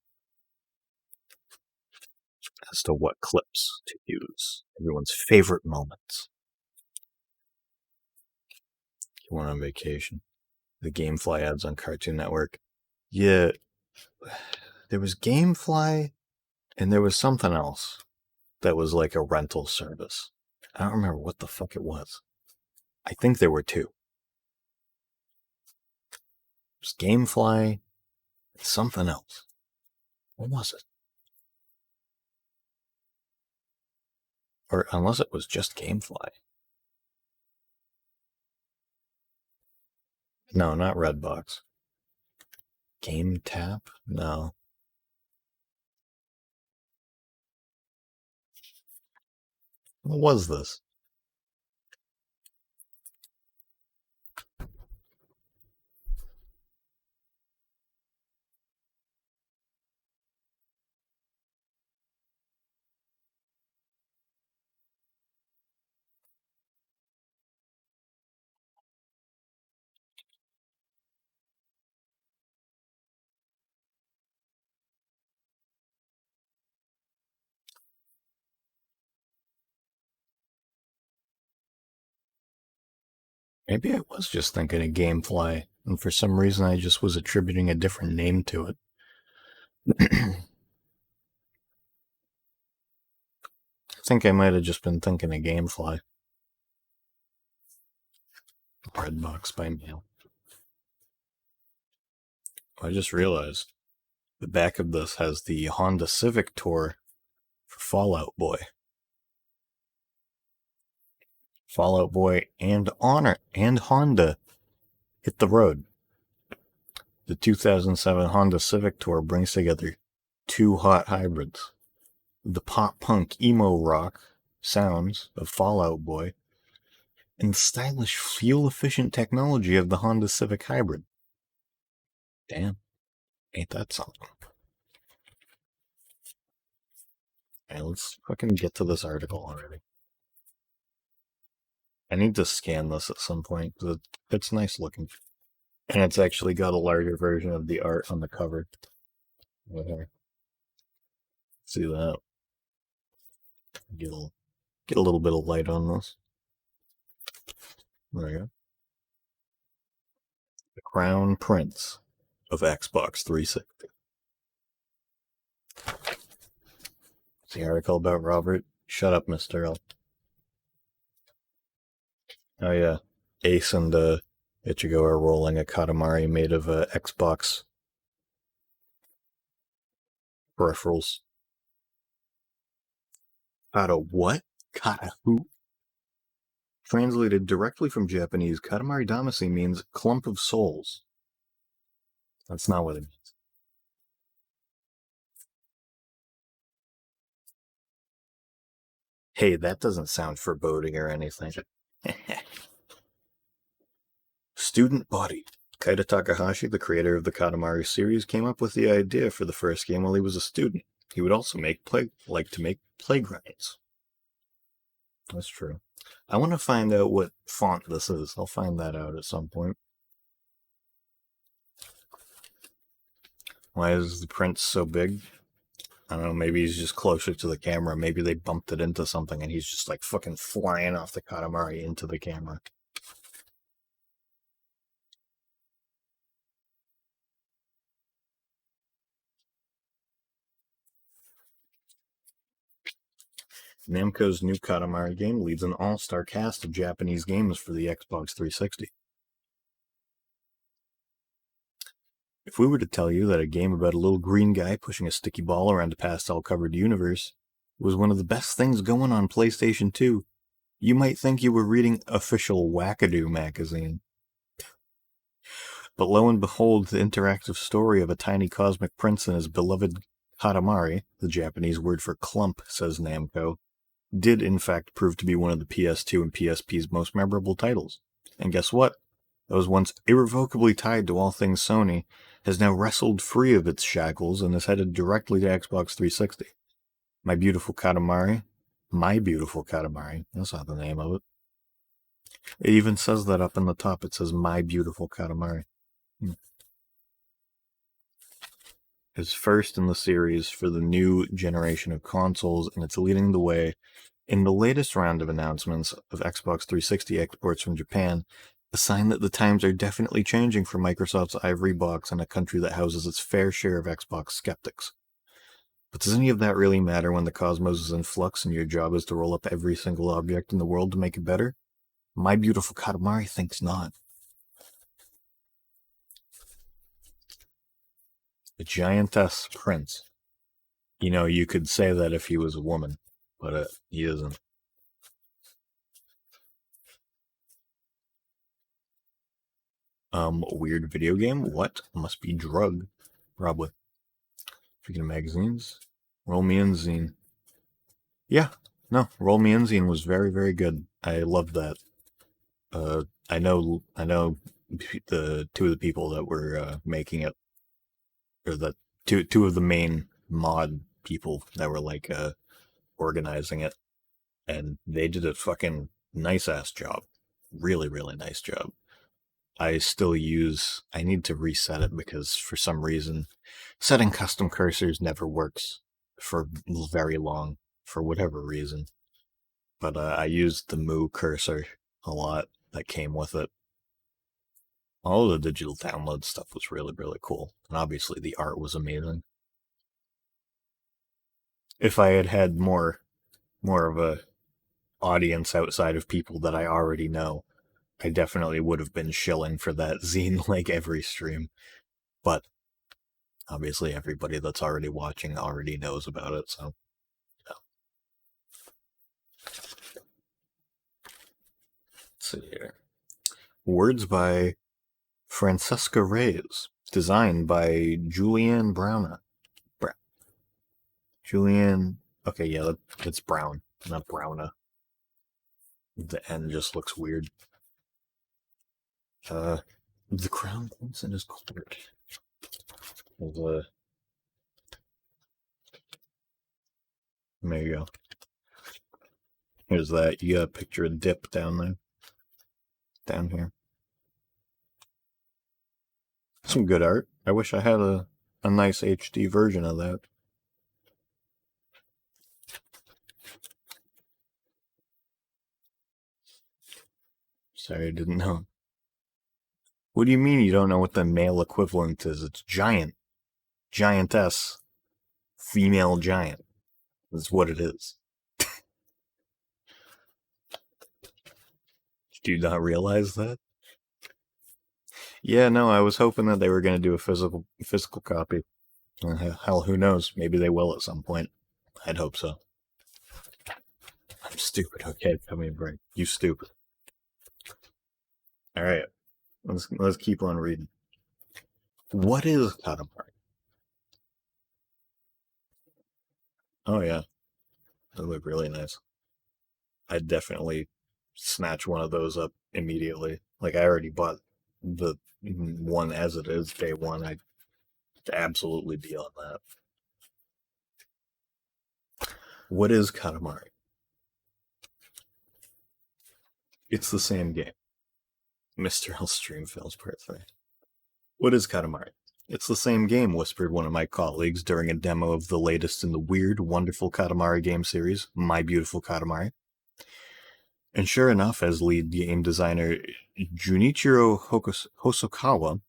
as to what clips to use. Everyone's favorite moments. You went on vacation. The Gamefly ads on Cartoon Network. Yeah, there was Gamefly, and there was something else that was like a rental service. I don't remember what the fuck it was. I think there were two. It was Gamefly and something else. What was it? Or unless it was just Gamefly. No, not Redbox. Game Tap? No. What was this? Maybe I was just thinking of Gamefly, and for some reason I just was attributing a different name to it. I think I might have just been thinking of Gamefly. Redbox by mail. I just realized the back of this has the Honda Civic tour for Fallout Boy. Fallout Boy and Honor and Honda hit the road. The 2007 Honda Civic Tour brings together two hot hybrids. The pop-punk emo rock sounds of Fallout Boy and the stylish fuel-efficient technology of the Honda Civic Hybrid. Damn, ain't that something? Alright, let's fucking get to this article already. I need to scan this at some point, because it's nice looking. And it's actually got a larger version of the art on the cover. Right here. See that? Get a little bit of light on this. There you go. The Crown Prince of Xbox 360. The article about Robert. Shut up, Mr. L. Oh yeah, Ace and Ichigo are rolling a Katamari made of Xbox peripherals. Kata what? Kata who? Translated directly from Japanese, Katamari Damacy means clump of souls. That's not what it means. Hey, that doesn't sound foreboding or anything. Student body. Kaita Takahashi, the creator of the Katamari series, came up with the idea for the first game while he was a student. He would also make playgrounds. That's true. I want to find out what font this is. I'll find that out at some point. Why is the print so big? I don't know, maybe he's just closer to the camera. Maybe they bumped it into something and he's just like fucking flying off the Katamari into the camera. Namco's new Katamari game leads an all-star cast of Japanese games for the Xbox 360. If we were to tell you that a game about a little green guy pushing a sticky ball around a pastel-covered universe was one of the best things going on PlayStation 2, you might think you were reading official Wackadoo magazine. But lo and behold, the interactive story of a tiny cosmic prince and his beloved Katamari, the Japanese word for clump, says Namco, did in fact prove to be one of the PS2 and PSP's most memorable titles. And guess what? That was once irrevocably tied to all things Sony, has now wrestled free of its shackles and is headed directly to Xbox 360. My Beautiful Katamari, that's not the name of it. It even says that up in the top, it says My Beautiful Katamari. Is first in the series for the new generation of consoles, and it's leading the way in the latest round of announcements of Xbox 360 exports from Japan, a sign that the times are definitely changing for Microsoft's ivory box in a country that houses its fair share of Xbox skeptics. But does any of that really matter when the cosmos is in flux and your job is to roll up every single object in the world to make it better? My Beautiful Katamari thinks not. A giantess prince. You know, you could say that if he was a woman, but he isn't. Weird video game? What? Must be drug. Probably. Speaking of magazines, Roll Me In Zine. Yeah, no, Roll Me In Zine was very, very good. I loved that. I know the two of the people that were making it, or the two of the main mod people that were like organizing it, and they did a fucking nice ass job. Really, really nice job. I need to reset it because for some reason setting custom cursors never works for very long for whatever reason. But I used the Moo cursor a lot that came with it. All of the digital download stuff was really, really cool. And obviously the art was amazing. If I had had more of a audience outside of people that I already know, I definitely would have been shilling for that zine like every stream. But obviously everybody that's already watching already knows about it, so yeah. Let's see here. Words by Francesca Reyes. Designed by Julianne Browna. Julianne... Okay, yeah, it's Brown, not Browna. The N just looks weird. The crown prince in his court. There you go. Here's that. You got a picture of Dip down there. Down here. Some good art. I wish I had a nice HD version of that. Sorry, I didn't know. What do you mean you don't know what the male equivalent is? It's giant. Giantess. Female giant. That's what it is. Do you not realize that? Yeah, no, I was hoping that they were going to do a physical copy. Hell, who knows? Maybe they will at some point. I'd hope so. I'm stupid. Okay, tell me a break. You stupid. All right, let's keep on reading. What is Katamari? Oh yeah, they look really nice. I'd definitely snatch one of those up immediately. Like I already bought the one as it is day one. I'd absolutely be on that. What is Katamari? It's the same game. Mr. L. Streamfield's birthday. What is Katamari? It's the same game, whispered one of my colleagues during a demo of the latest in the weird, wonderful Katamari game series, My Beautiful Katamari. And sure enough, as lead game designer Junichiro Hosokawa,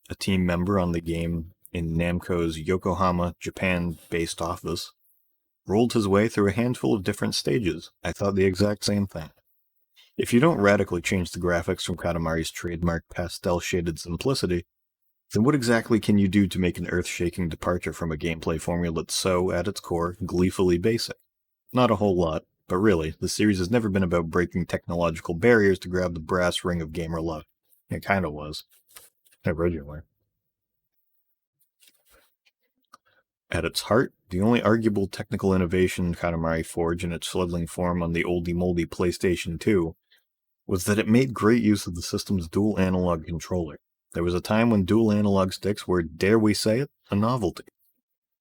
a team member on the game in Namco's Yokohama, Japan-based office, rolled his way through a handful of different stages, I thought the exact same thing. If you don't radically change the graphics from Katamari's trademark pastel-shaded simplicity, then what exactly can you do to make an earth-shaking departure from a gameplay formula that's so, at its core, gleefully basic? Not a whole lot, but really, the series has never been about breaking technological barriers to grab the brass ring of gamer love. It kinda was. Originally. At its heart, the only arguable technical innovation Katamari forged in its fledgling form on the oldie-moldy PlayStation 2 was that it made great use of the system's dual analog controller. There was a time when dual analog sticks were, dare we say it, a novelty.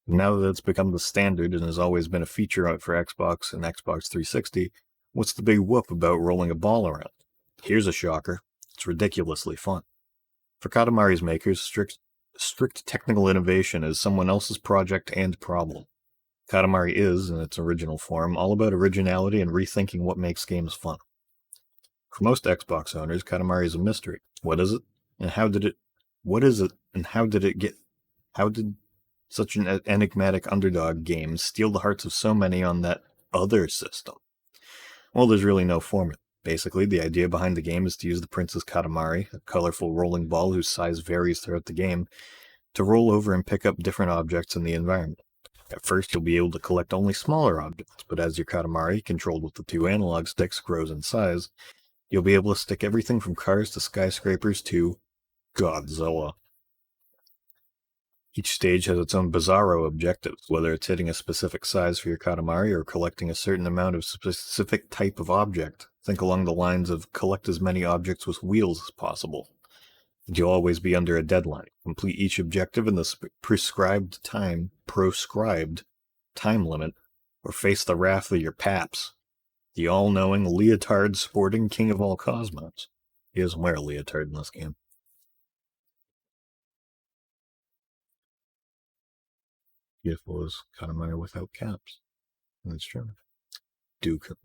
Now that it's become the standard and has always been a feature for Xbox and Xbox 360, what's the big whoop about rolling a ball around? Here's a shocker. It's ridiculously fun. For Katamari's makers, strict technical innovation is someone else's project and problem. Katamari is, in its original form, all about originality and rethinking what makes games fun. For most Xbox owners, Katamari is a mystery. What is it? And how did it... What is it? And how did it get... How did such an enigmatic underdog game steal the hearts of so many on that other system? Well, there's really no formula. Basically, the idea behind the game is to use the Princess Katamari, a colorful rolling ball whose size varies throughout the game, to roll over and pick up different objects in the environment. At first, you'll be able to collect only smaller objects, but as your Katamari, controlled with the two analog sticks, grows in size, you'll be able to stick everything from cars to skyscrapers to Godzilla. Each stage has its own bizarro objectives, whether it's hitting a specific size for your Katamari or collecting a certain amount of specific type of object. Think along the lines of collect as many objects with wheels as possible. And you'll always be under a deadline. Complete each objective in the prescribed time limit, or face the wrath of your paps. The all-knowing, leotard-sporting king of all cosmos. He doesn't wear a leotard in this game. Beautiful is Katamari without caps. That's true.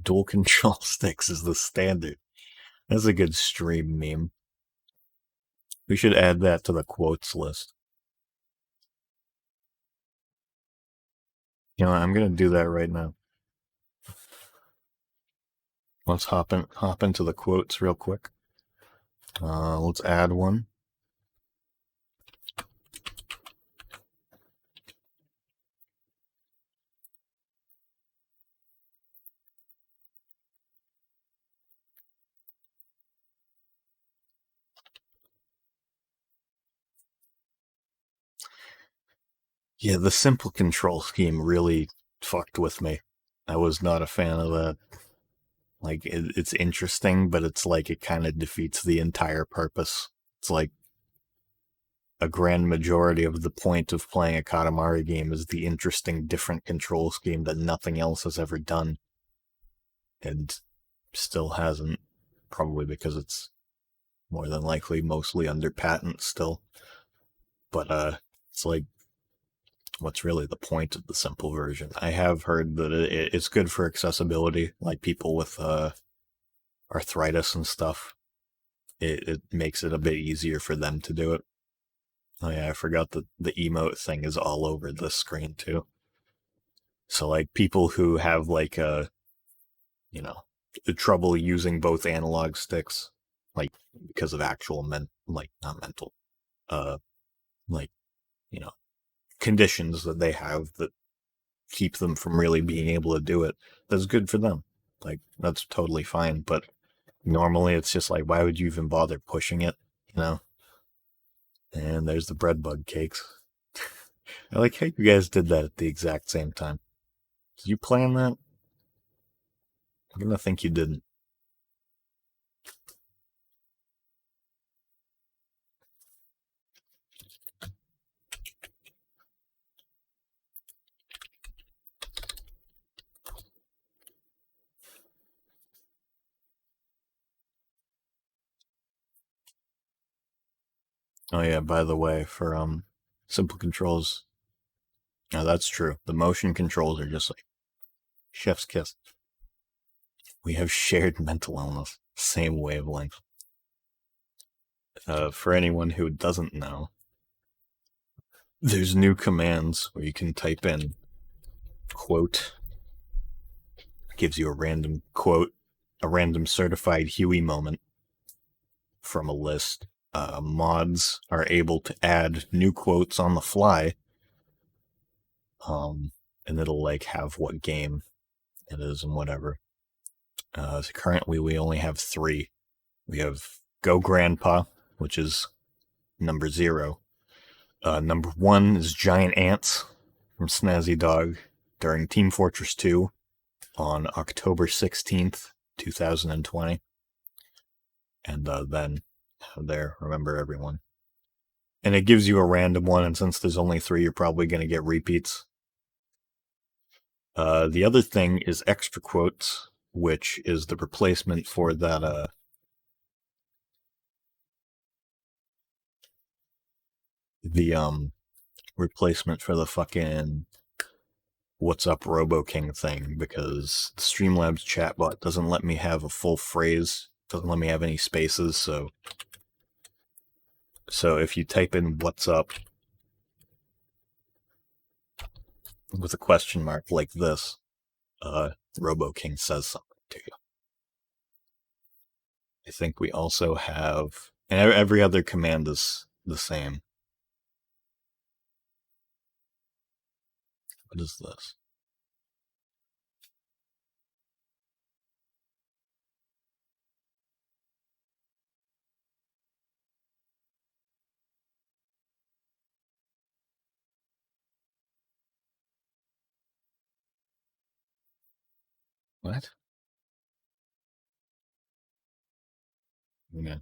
Dual control sticks is the standard. That's a good stream meme. We should add that to the quotes list. You know, I'm gonna do that right now. Let's hop into the quotes real quick. Let's add one. Yeah, the simple control scheme really fucked with me. I was not a fan of that. Like, it's interesting, but it's like it kind of defeats the entire purpose. It's like a grand majority of the point of playing a Katamari game is the interesting, different control scheme that nothing else has ever done. And still hasn't. Probably because it's more than likely mostly under patent still. But, it's like, what's really the point of the simple version? I have heard that it's good for accessibility, like people with arthritis and stuff. It makes it a bit easier for them to do it. Oh yeah, I forgot that the emote thing is all over the screen too. So like people who have like you know, trouble using both analog sticks, like because of actual like not mental, uh, like you know, conditions that they have that keep them from really being able to do it. That's good for them. Like that's totally fine. But normally it's just like, why would you even bother pushing it? You know? And there's the bread bug cakes. I like how you guys did that at the exact same time. Did you plan that? I'm gonna think you didn't. Oh yeah, by the way, for simple controls, no, that's true. The motion controls are just like chef's kiss. We have shared mental illness, same wavelength. For anyone who doesn't know, there's new commands where you can type in quote, gives you a random quote, a random certified Huey moment from a list. Mods are able to add new quotes on the fly, and it'll like have what game it is and whatever. So currently, we only have 3. We have Go Grandpa, which is number 0. Number 1 is Giant Ants from Snazzy Dog during Team Fortress 2 on October 16th, 2020. And then there, remember everyone. And it gives you a random one, and since there's only 3, you're probably going to get repeats. The other thing is extra quotes, which is the replacement for that, the replacement for the fucking What's Up Robo King thing, because the Streamlabs chatbot doesn't let me have a full phrase, doesn't let me have any spaces, so if you type in what's up with a question mark like this, Robo King says something to you. I think we also have, and every other command is the same. What is this? What? Yeah.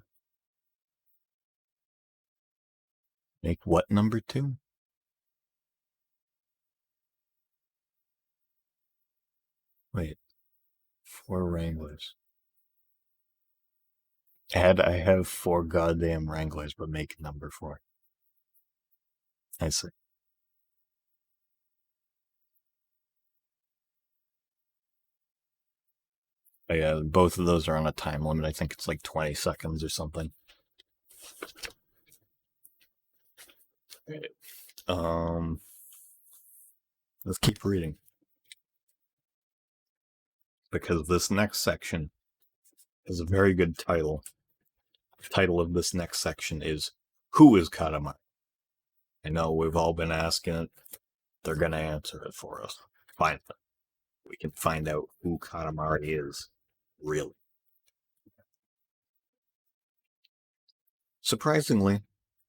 Make what number 2? Wait. 4 Wranglers. I have 4 goddamn Wranglers, but make number 4. I see. Oh, yeah, both of those are on a time limit. I think it's like 20 seconds or something. Let's keep reading. Because this next section is a very good title. The title of this next section is Who is Katamari? I know we've all been asking it. They're going to answer it for us. Finally, we can find out who Katamari is, really. Surprisingly,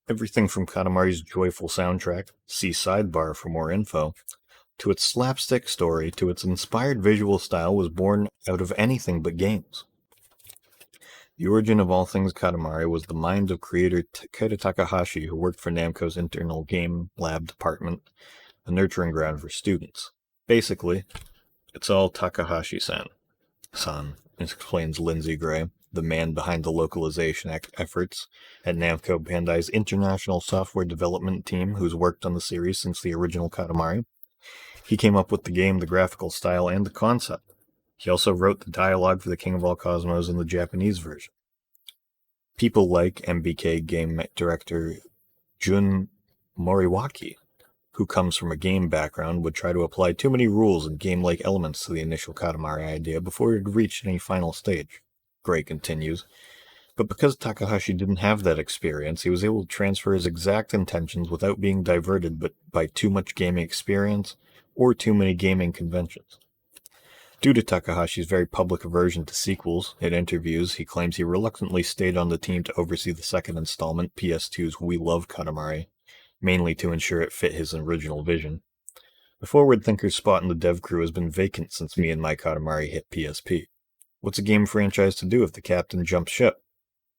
everything from Katamari's joyful soundtrack, see sidebar for more info, to its slapstick story, to its inspired visual style was born out of anything but games. The origin of all things Katamari was the mind of creator Takeda Takahashi, who worked for Namco's internal game lab department, a nurturing ground for students. Basically, it's all Takahashi-san, explains Lindsay Gray, the man behind the localization efforts at Namco Bandai's international software development team, who's worked on the series since the original Katamari. He came up with the game, the graphical style, and the concept. He also wrote the dialogue for the King of All Cosmos in the Japanese version. People like MBK game director Jun Moriwaki, who comes from a game background, would try to apply too many rules and game-like elements to the initial Katamari idea before it had reached any final stage. Gray continues. But because Takahashi didn't have that experience, he was able to transfer his exact intentions without being diverted by too much gaming experience or too many gaming conventions. Due to Takahashi's very public aversion to sequels, in interviews, he claims he reluctantly stayed on the team to oversee the second installment, PS2's We Love Katamari, mainly to ensure it fit his original vision. The forward thinker's spot in the dev crew has been vacant since Me and My Katamari hit PSP. What's a game franchise to do if the captain jumps ship?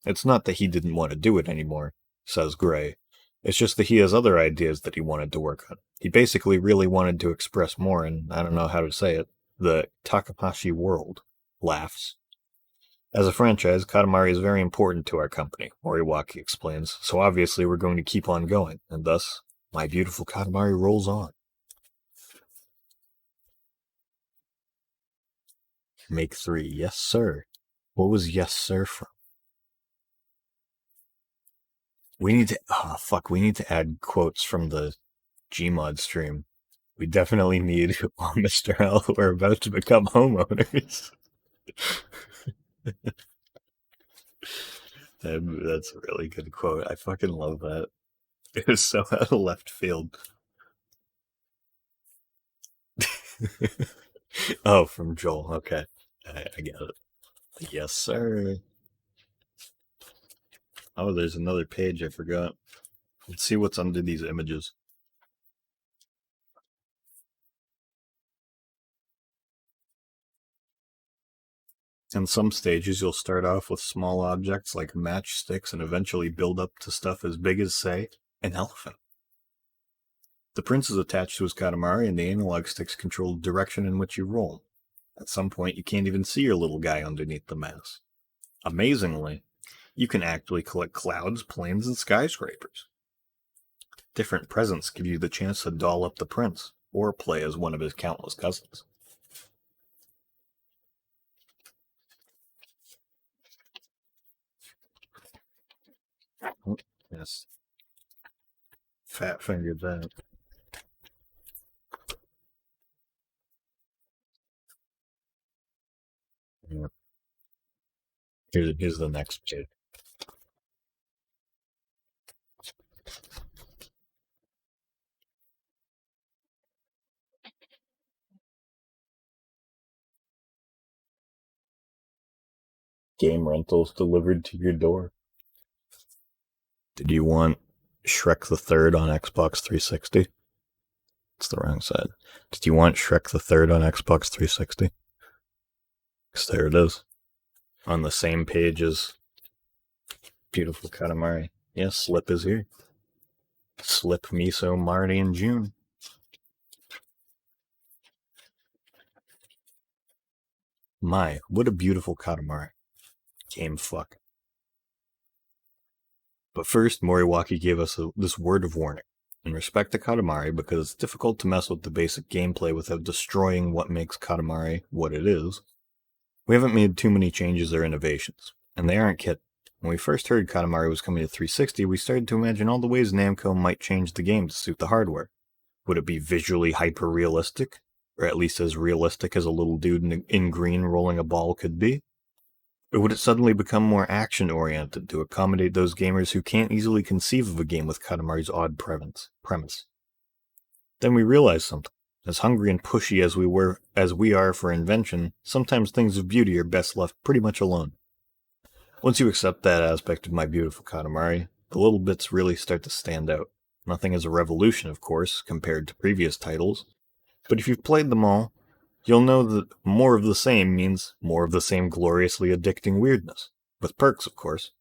It's not that he didn't want to do it anymore, says Gray. It's just that he has other ideas that he wanted to work on. He basically really wanted to express more, and I don't know how to say it, the Takahashi world. Laughs. As a franchise, Katamari is very important to our company, Moriwaki explains, so obviously we're going to keep on going, and thus, My Beautiful Katamari rolls on. Make 3, yes sir. What was yes sir from? We need to add quotes from the Gmod stream. We definitely need, oh, Mr. L, we're about to become homeowners. That's a really good quote. I fucking love that. It was so out of left field. Oh, from Joel. Okay. I get it. Yes, sir. Oh, there's another page I forgot. Let's see what's under these images. In some stages, you'll start off with small objects like matchsticks and eventually build up to stuff as big as, say, an elephant. The prince is attached to his Katamari, and the analog sticks control the direction in which you roll. At some point, you can't even see your little guy underneath the mass. Amazingly, you can actually collect clouds, planes, and skyscrapers. Different presents give you the chance to doll up the prince, or play as one of his countless cousins. Oh, yes. Fat fingered that. Yeah. Here's the next page. Game rentals delivered to your door. Did you want Shrek the Third on Xbox 360? It's the wrong side. Did you want Shrek the Third on Xbox 360? Because there it is. On the same page as Beautiful Katamari. Yes, Slip is here. Slip, Miso, Marty, and June. My, what a beautiful Katamari. Game fuck. But first, Moriwaki gave us this word of warning. In respect to Katamari, because it's difficult to mess with the basic gameplay without destroying what makes Katamari what it is, we haven't made too many changes or innovations. And they aren't kidding. When we first heard Katamari was coming to 360, we started to imagine all the ways Namco might change the game to suit the hardware. Would it be visually hyper-realistic? Or at least as realistic as a little dude in green rolling a ball could be? Or would it suddenly become more action-oriented to accommodate those gamers who can't easily conceive of a game with Katamari's odd premise? Then we realized something. As hungry and pushy as we are for invention, sometimes things of beauty are best left pretty much alone. Once you accept that aspect of My Beautiful Katamari, the little bits really start to stand out. Nothing is a revolution, of course, compared to previous titles, but if you've played them all, you'll know that more of the same means more of the same gloriously addicting weirdness. With perks, of course.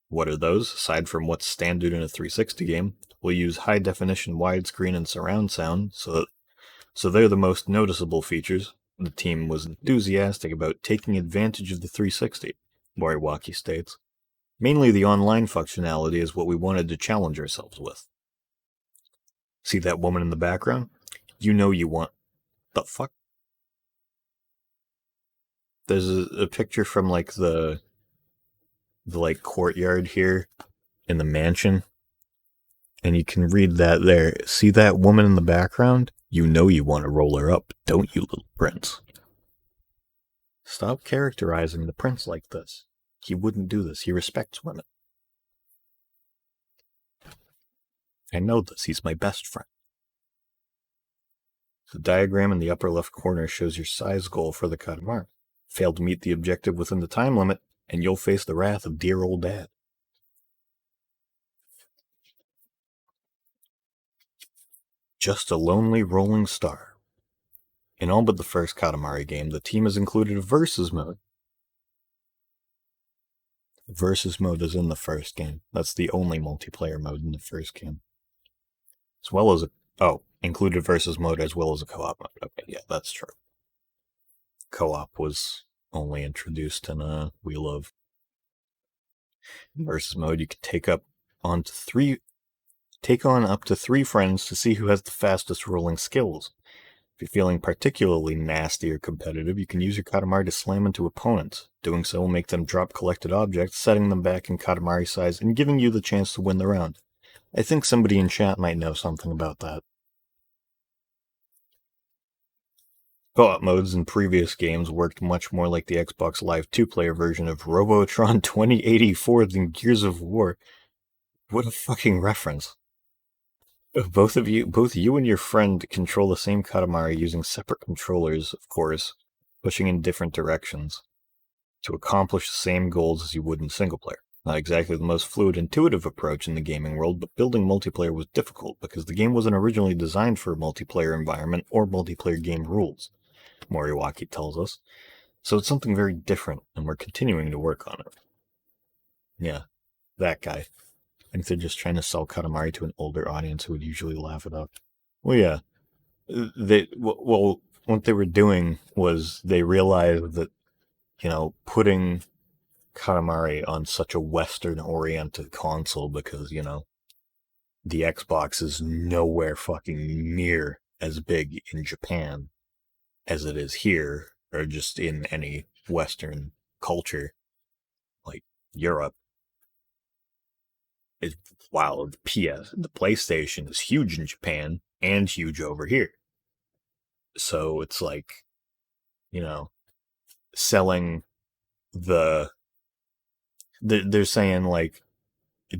What are those, aside from what's standard in a 360 game? We'll use high-definition widescreen and surround sound, so they're the most noticeable features. The team was enthusiastic about taking advantage of the 360, Moriwaki states. Mainly the online functionality is what we wanted to challenge ourselves with. See that woman in the background? You know you want... The fuck? There's a picture from like the like courtyard here in the mansion. And you can read that there. See that woman in the background? You know you want to roll her up, don't you, little prince? Stop characterizing the prince like this. He wouldn't do this. He respects women. I know this. He's my best friend. The diagram in the upper left corner shows your size goal for the Katamari. Fail to meet the objective within the time limit, and you'll face the wrath of dear old dad. Just a lonely rolling star. In all but the first Katamari game, the team has included a versus mode. Versus mode is in the first game. That's the only multiplayer mode in the first game. As well as included versus mode as well as a co-op mode. Okay, yeah, that's true. Co-op was only introduced in Wheel of. Versus mode, you can take on up to 3 friends to see who has the fastest rolling skills. If you're feeling particularly nasty or competitive, you can use your Katamari to slam into opponents. Doing so will make them drop collected objects, setting them back in Katamari size, and giving you the chance to win the round. I think somebody in chat might know something about that. Co-op modes in previous games worked much more like the Xbox Live 2-player version of Robotron 2084 than Gears of War. What a fucking reference. Both you and your friend control the same Katamari using separate controllers, of course, pushing in different directions to accomplish the same goals as you would in single player. Not exactly the most fluid, intuitive approach in the gaming world, but building multiplayer was difficult because the game wasn't originally designed for a multiplayer environment or multiplayer game rules, Moriwaki tells us. So it's something very different, and we're continuing to work on it. Yeah, that guy. I think they're just trying to sell Katamari to an older audience who would usually laugh it up. Well, yeah. What they were doing was they realized that, putting Katamari on such a Western-oriented console because, the Xbox is nowhere fucking near as big in Japan as it is here, or just in any Western culture, like Europe. While the PlayStation is huge in Japan and huge over here. So it's like, selling they're saying like,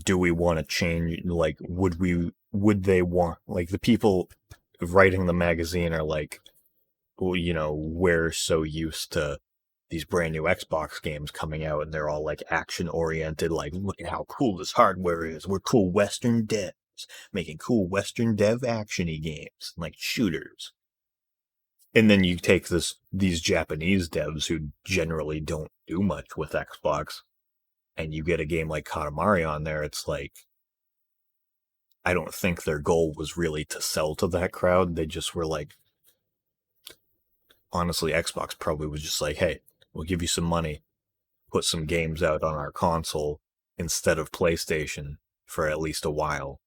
do we want to change? Like, would they want, like, the people writing the magazine are like, well, we're so used to these brand new Xbox games coming out and they're all like action oriented, like, look at how cool this hardware is. We're cool Western devs making cool Western dev actiony games, like shooters. And then you take these Japanese devs who generally don't do much with Xbox, and you get a game like Katamari on there. It's like, I don't think their goal was really to sell to that crowd. They just were like, honestly, Xbox probably was just like, hey, we'll give you some money, put some games out on our console instead of PlayStation for at least a while.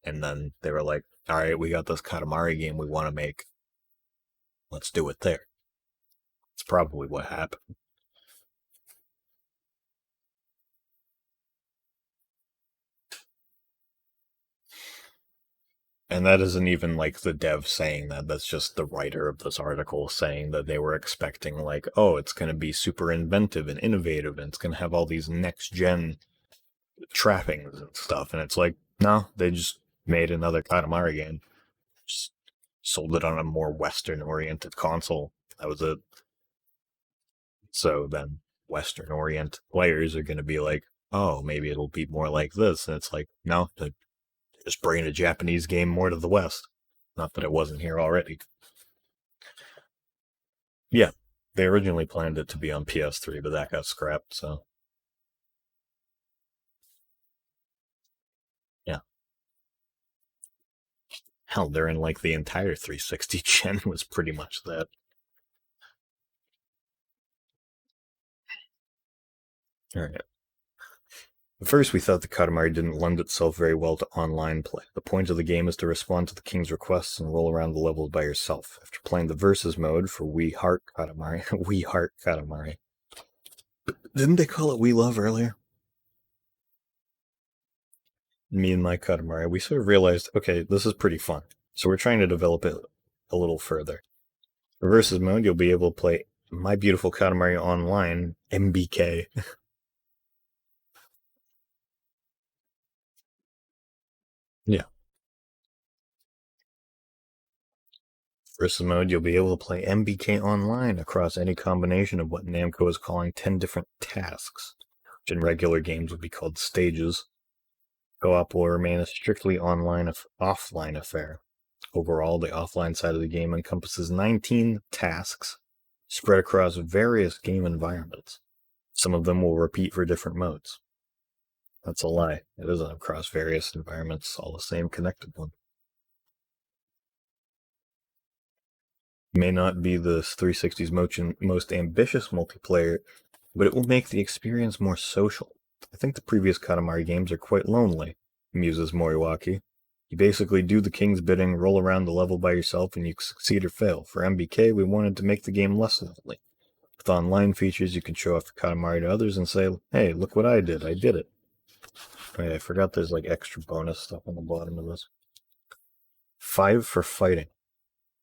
And then they were like, all right, we got this Katamari game we want to make. Let's do it there. It's probably what happened. And that isn't even like the dev saying that. That's just the writer of this article saying that they were expecting, like, oh, it's going to be super inventive and innovative and it's going to have all these next-gen trappings and stuff. And it's like, no, they just made another Katamari game. Just sold it on a more Western-oriented console. That was it. So then Western-oriented players are going to be like, oh, maybe it'll be more like this. And it's like, no, just bringing a Japanese game more to the West. Not that it wasn't here already. Yeah, they originally planned it to be on PS3, but that got scrapped, so. Yeah. Hell, they're in like the entire 360 gen was pretty much that. Alright. At first, we thought the Katamari didn't lend itself very well to online play. The point of the game is to respond to the king's requests and roll around the levels by yourself. After playing the versus mode for We Heart Katamari, We Heart Katamari. Didn't they call it We Love earlier? me and my Katamari, we sort of realized, okay, this is pretty fun. So we're trying to develop it a little further. For versus mode, you'll be able to play My Beautiful Katamari Online, MBK. Yeah. Versus mode, you'll be able to play MBK Online across any combination of what Namco is calling 10 different tasks, which in regular games would be called stages. Co-op will remain a strictly offline affair. Overall, the offline side of the game encompasses 19 tasks spread across various game environments. Some of them will repeat for different modes. That's a lie. It isn't across various environments, all the same connected one. It may not be the 360's most ambitious multiplayer, but it will make the experience more social. I think the previous Katamari games are quite lonely, muses Moriwaki. You basically do the king's bidding, roll around the level by yourself, and you succeed or fail. For MBK, we wanted to make the game less lonely. With online features, you can show off your Katamari to others and say, hey, look what I did it. Wait, I forgot there's like extra bonus stuff on the bottom of this. 5 for fighting.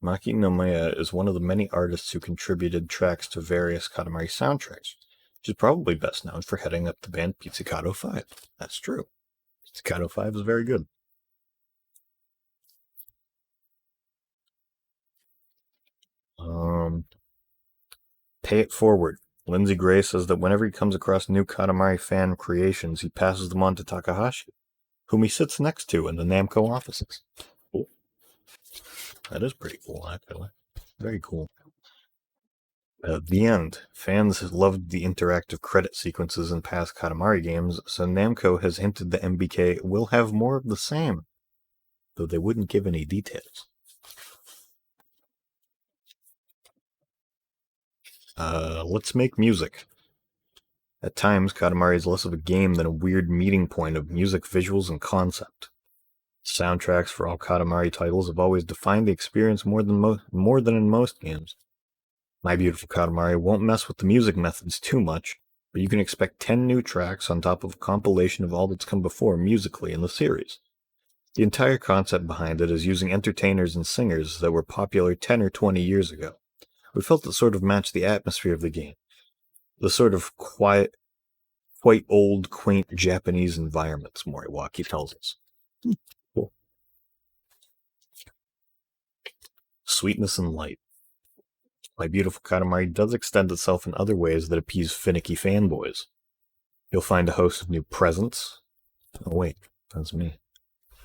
Maki Nomaya is one of the many artists who contributed tracks to various Katamari soundtracks. She's probably best known for heading up the band Pizzicato 5. That's true. Pizzicato 5 is very good. Pay it forward. Lindsay Gray says that whenever he comes across new Katamari fan creations, he passes them on to Takahashi, whom he sits next to in the Namco offices. Cool. That is pretty cool, actually. Very cool. The end. Fans loved the interactive credit sequences in past Katamari games, so Namco has hinted that MBK will have more of the same, though they wouldn't give any details. Let's make music. At times, Katamari is less of a game than a weird meeting point of music, visuals, and concept. Soundtracks for all Katamari titles have always defined the experience more than in most games. My Beautiful Katamari won't mess with the music methods too much, but you can expect 10 new tracks on top of a compilation of all that's come before musically in the series. The entire concept behind it is using entertainers and singers that were popular 10 or 20 years ago. We felt it sort of matched the atmosphere of the game. The sort of quiet, quite old, quaint Japanese environments, Moriwaki tells us. Cool. Sweetness and light. My Beautiful Katamari does extend itself in other ways that appease finicky fanboys. You'll find a host of new presents. Oh wait, that's me.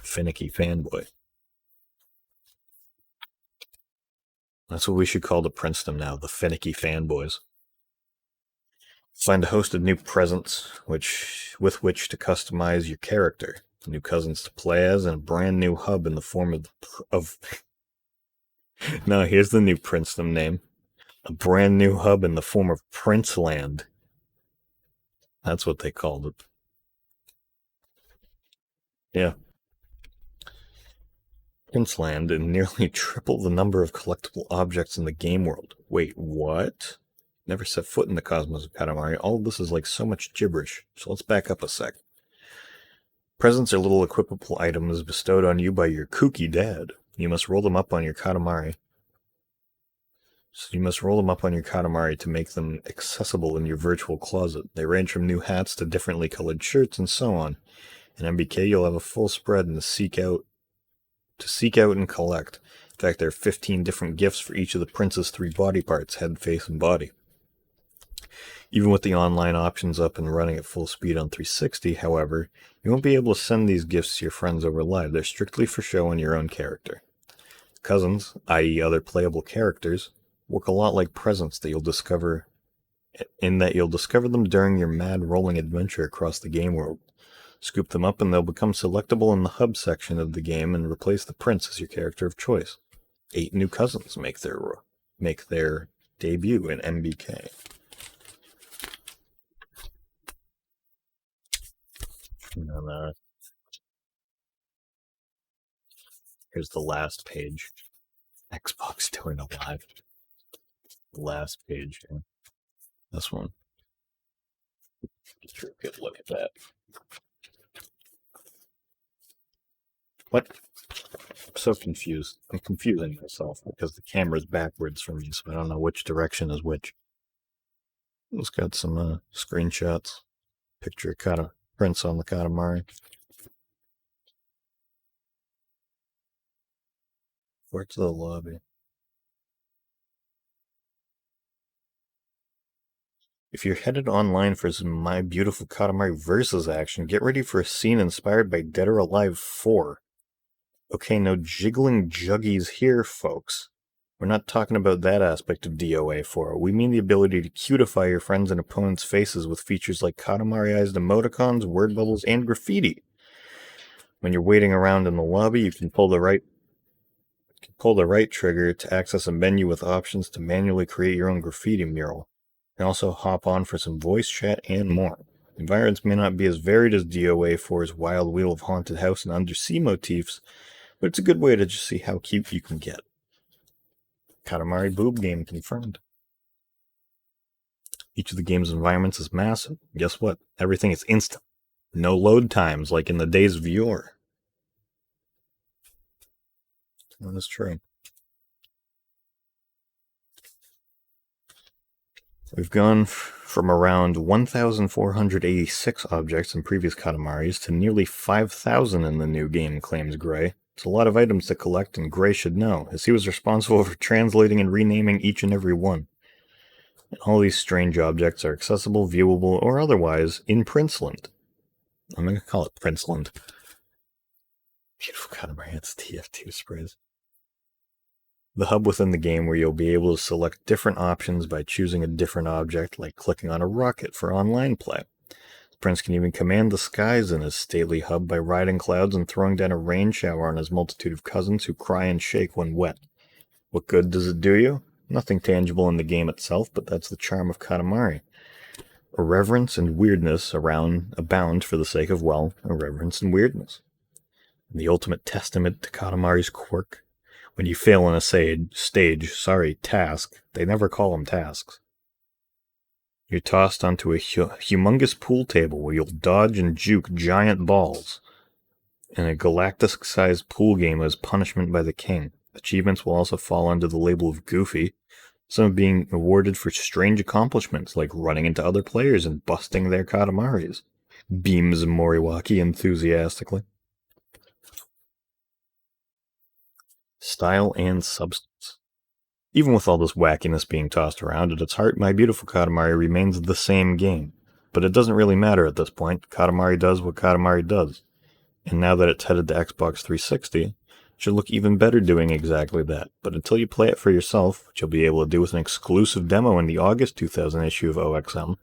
Finicky fanboy. That's what we should call the Princeton now, the finicky fanboys. Find a host of new presents with which to customize your character, new cousins to play as, and a brand new hub in the form of No, here's the new Princeton name. A brand new hub in the form of Princeland. That's what they called it. Yeah. Princeland, and nearly triple the number of collectible objects in the game world. Wait, what? Never set foot in the cosmos of Katamari. All of this is like so much gibberish, so let's back up a sec. Presents are little equipable items bestowed on you by your kooky dad. You must roll them up on your Katamari. To make them accessible in your virtual closet. They range from new hats to differently colored shirts and so on. In MBK, you'll have a full spread to seek out and collect. In fact, there are 15 different gifts for each of the prince's 3 body parts, head, face, and body. Even with the online options up and running at full speed on 360, however, you won't be able to send these gifts to your friends over live. They're strictly for show on your own character. Cousins, i.e. other playable characters, work a lot like presents that you'll discover them during your mad rolling adventure across the game world. Scoop them up and they'll become selectable in the hub section of the game and replace the prince as your character of choice. 8 new cousins make their debut in MBK. And here's the last page. Xbox doing a live. The last page. Yeah. This one. Get a good look at that. What? I'm so confused. I'm confusing myself because the camera's backwards for me, so I don't know which direction is which. It's got some screenshots. Picture of prints on the Katamari. Where's the lobby? If you're headed online for some My Beautiful Katamari Versus action, get ready for a scene inspired by Dead or Alive 4. Okay, no jiggling juggies here, folks. We're not talking about that aspect of DOA 4. We mean the ability to cutify your friends and opponents' faces with features like Katamari-ized emoticons, word bubbles, and graffiti. When you're waiting around in the lobby, you can pull the right trigger to access a menu with options to manually create your own graffiti mural. You can also hop on for some voice chat and more. Environments may not be as varied as DOA 4's Wild Wheel of Haunted House and Undersea motifs, but it's a good way to just see how cute you can get. Katamari boob game confirmed. Each of the game's environments is massive. Guess what? Everything is instant. No load times like in the days of yore. That is true. We've gone from around 1,486 objects in previous Katamaris to nearly 5,000 in the new game, claims Gray. It's a lot of items to collect, and Gray should know, as he was responsible for translating and renaming each and every one. And all these strange objects are accessible, viewable, or otherwise in Princeland. I'm going to call it Princeland. Beautiful Katamari, it's TF2 sprays. The hub within the game where you'll be able to select different options by choosing a different object, like clicking on a rocket for online play. The prince can even command the skies in his stately hub by riding clouds and throwing down a rain shower on his multitude of cousins who cry and shake when wet. What good does it do you? Nothing tangible in the game itself, but that's the charm of Katamari. Irreverence and weirdness abound for the sake of, well, irreverence and weirdness. And the ultimate testament to Katamari's quirk. When you fail on a task, they never call them tasks. You're tossed onto a humongous pool table where you'll dodge and juke giant balls in a galactic-sized pool game as punishment by the king. Achievements will also fall under the label of goofy, some being awarded for strange accomplishments like running into other players and busting their Katamaris. Beams Moriwaki enthusiastically. Style and substance. Even with all this wackiness being tossed around, at its heart, My Beautiful Katamari remains the same game. But it doesn't really matter at this point. Katamari does what Katamari does. And now that it's headed to Xbox 360, it should look even better doing exactly that. But until you play it for yourself, which you'll be able to do with an exclusive demo in the August 2000 issue of OXM,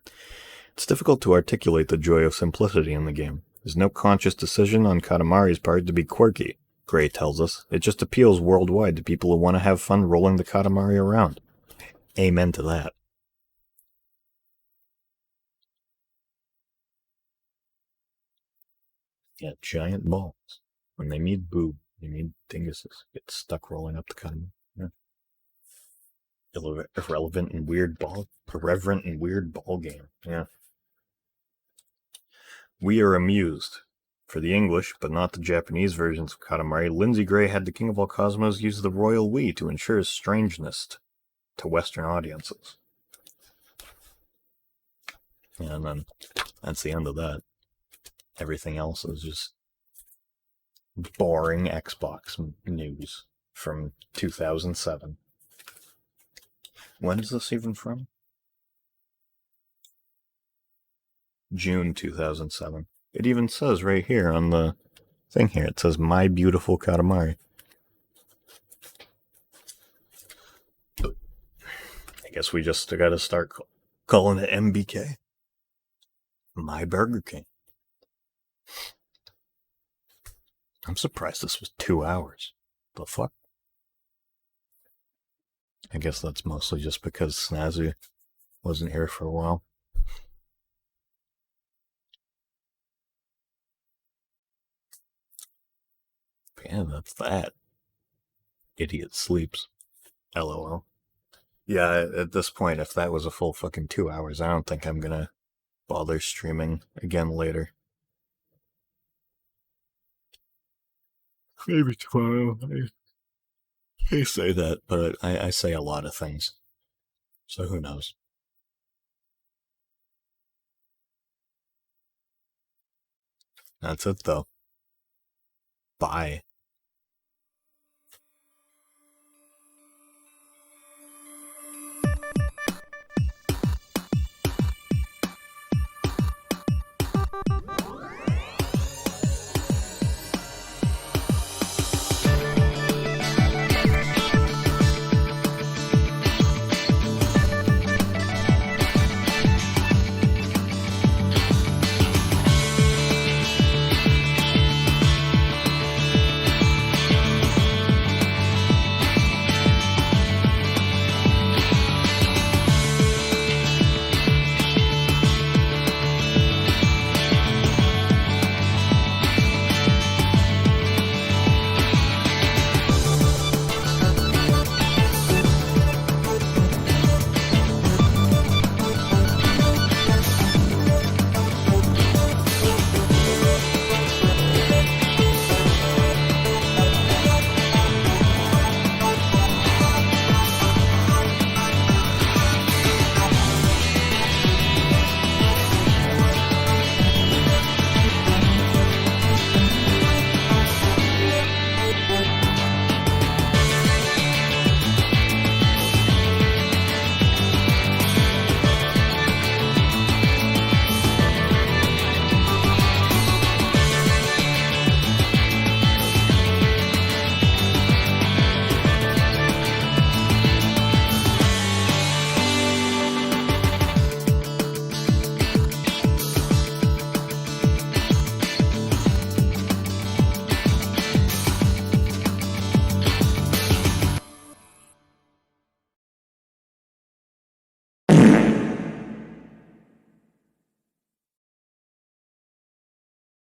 it's difficult to articulate the joy of simplicity in the game. There's no conscious decision on Katamari's part to be quirky. Gray tells us, it just appeals worldwide to people who want to have fun rolling the Katamari around. Amen to that. Yeah, giant balls. When they need boob, they need dinguses. Get stuck rolling up the Katamari. Yeah. Irreverent and weird ball game. Yeah. We are amused. For the English, but not the Japanese versions of Katamari, Lindsay Gray had the King of All Cosmos use the royal we to ensure strangeness to Western audiences. And then that's the end of that. Everything else is just boring Xbox news from 2007. When is this even from? June 2007. It even says right here on the thing here, it says My Beautiful Katamari. I guess we just gotta start calling it MBK. My Burger King. I'm surprised this was 2 hours. The fuck? I guess that's mostly just because Snazzy wasn't here for a while. Yeah, that's that. Idiot sleeps. LOL. Yeah, at this point, if that was a full fucking 2 hours, I don't think I'm gonna bother streaming again later. Maybe tomorrow. I say that, but I say a lot of things. So who knows? That's it, though. Bye.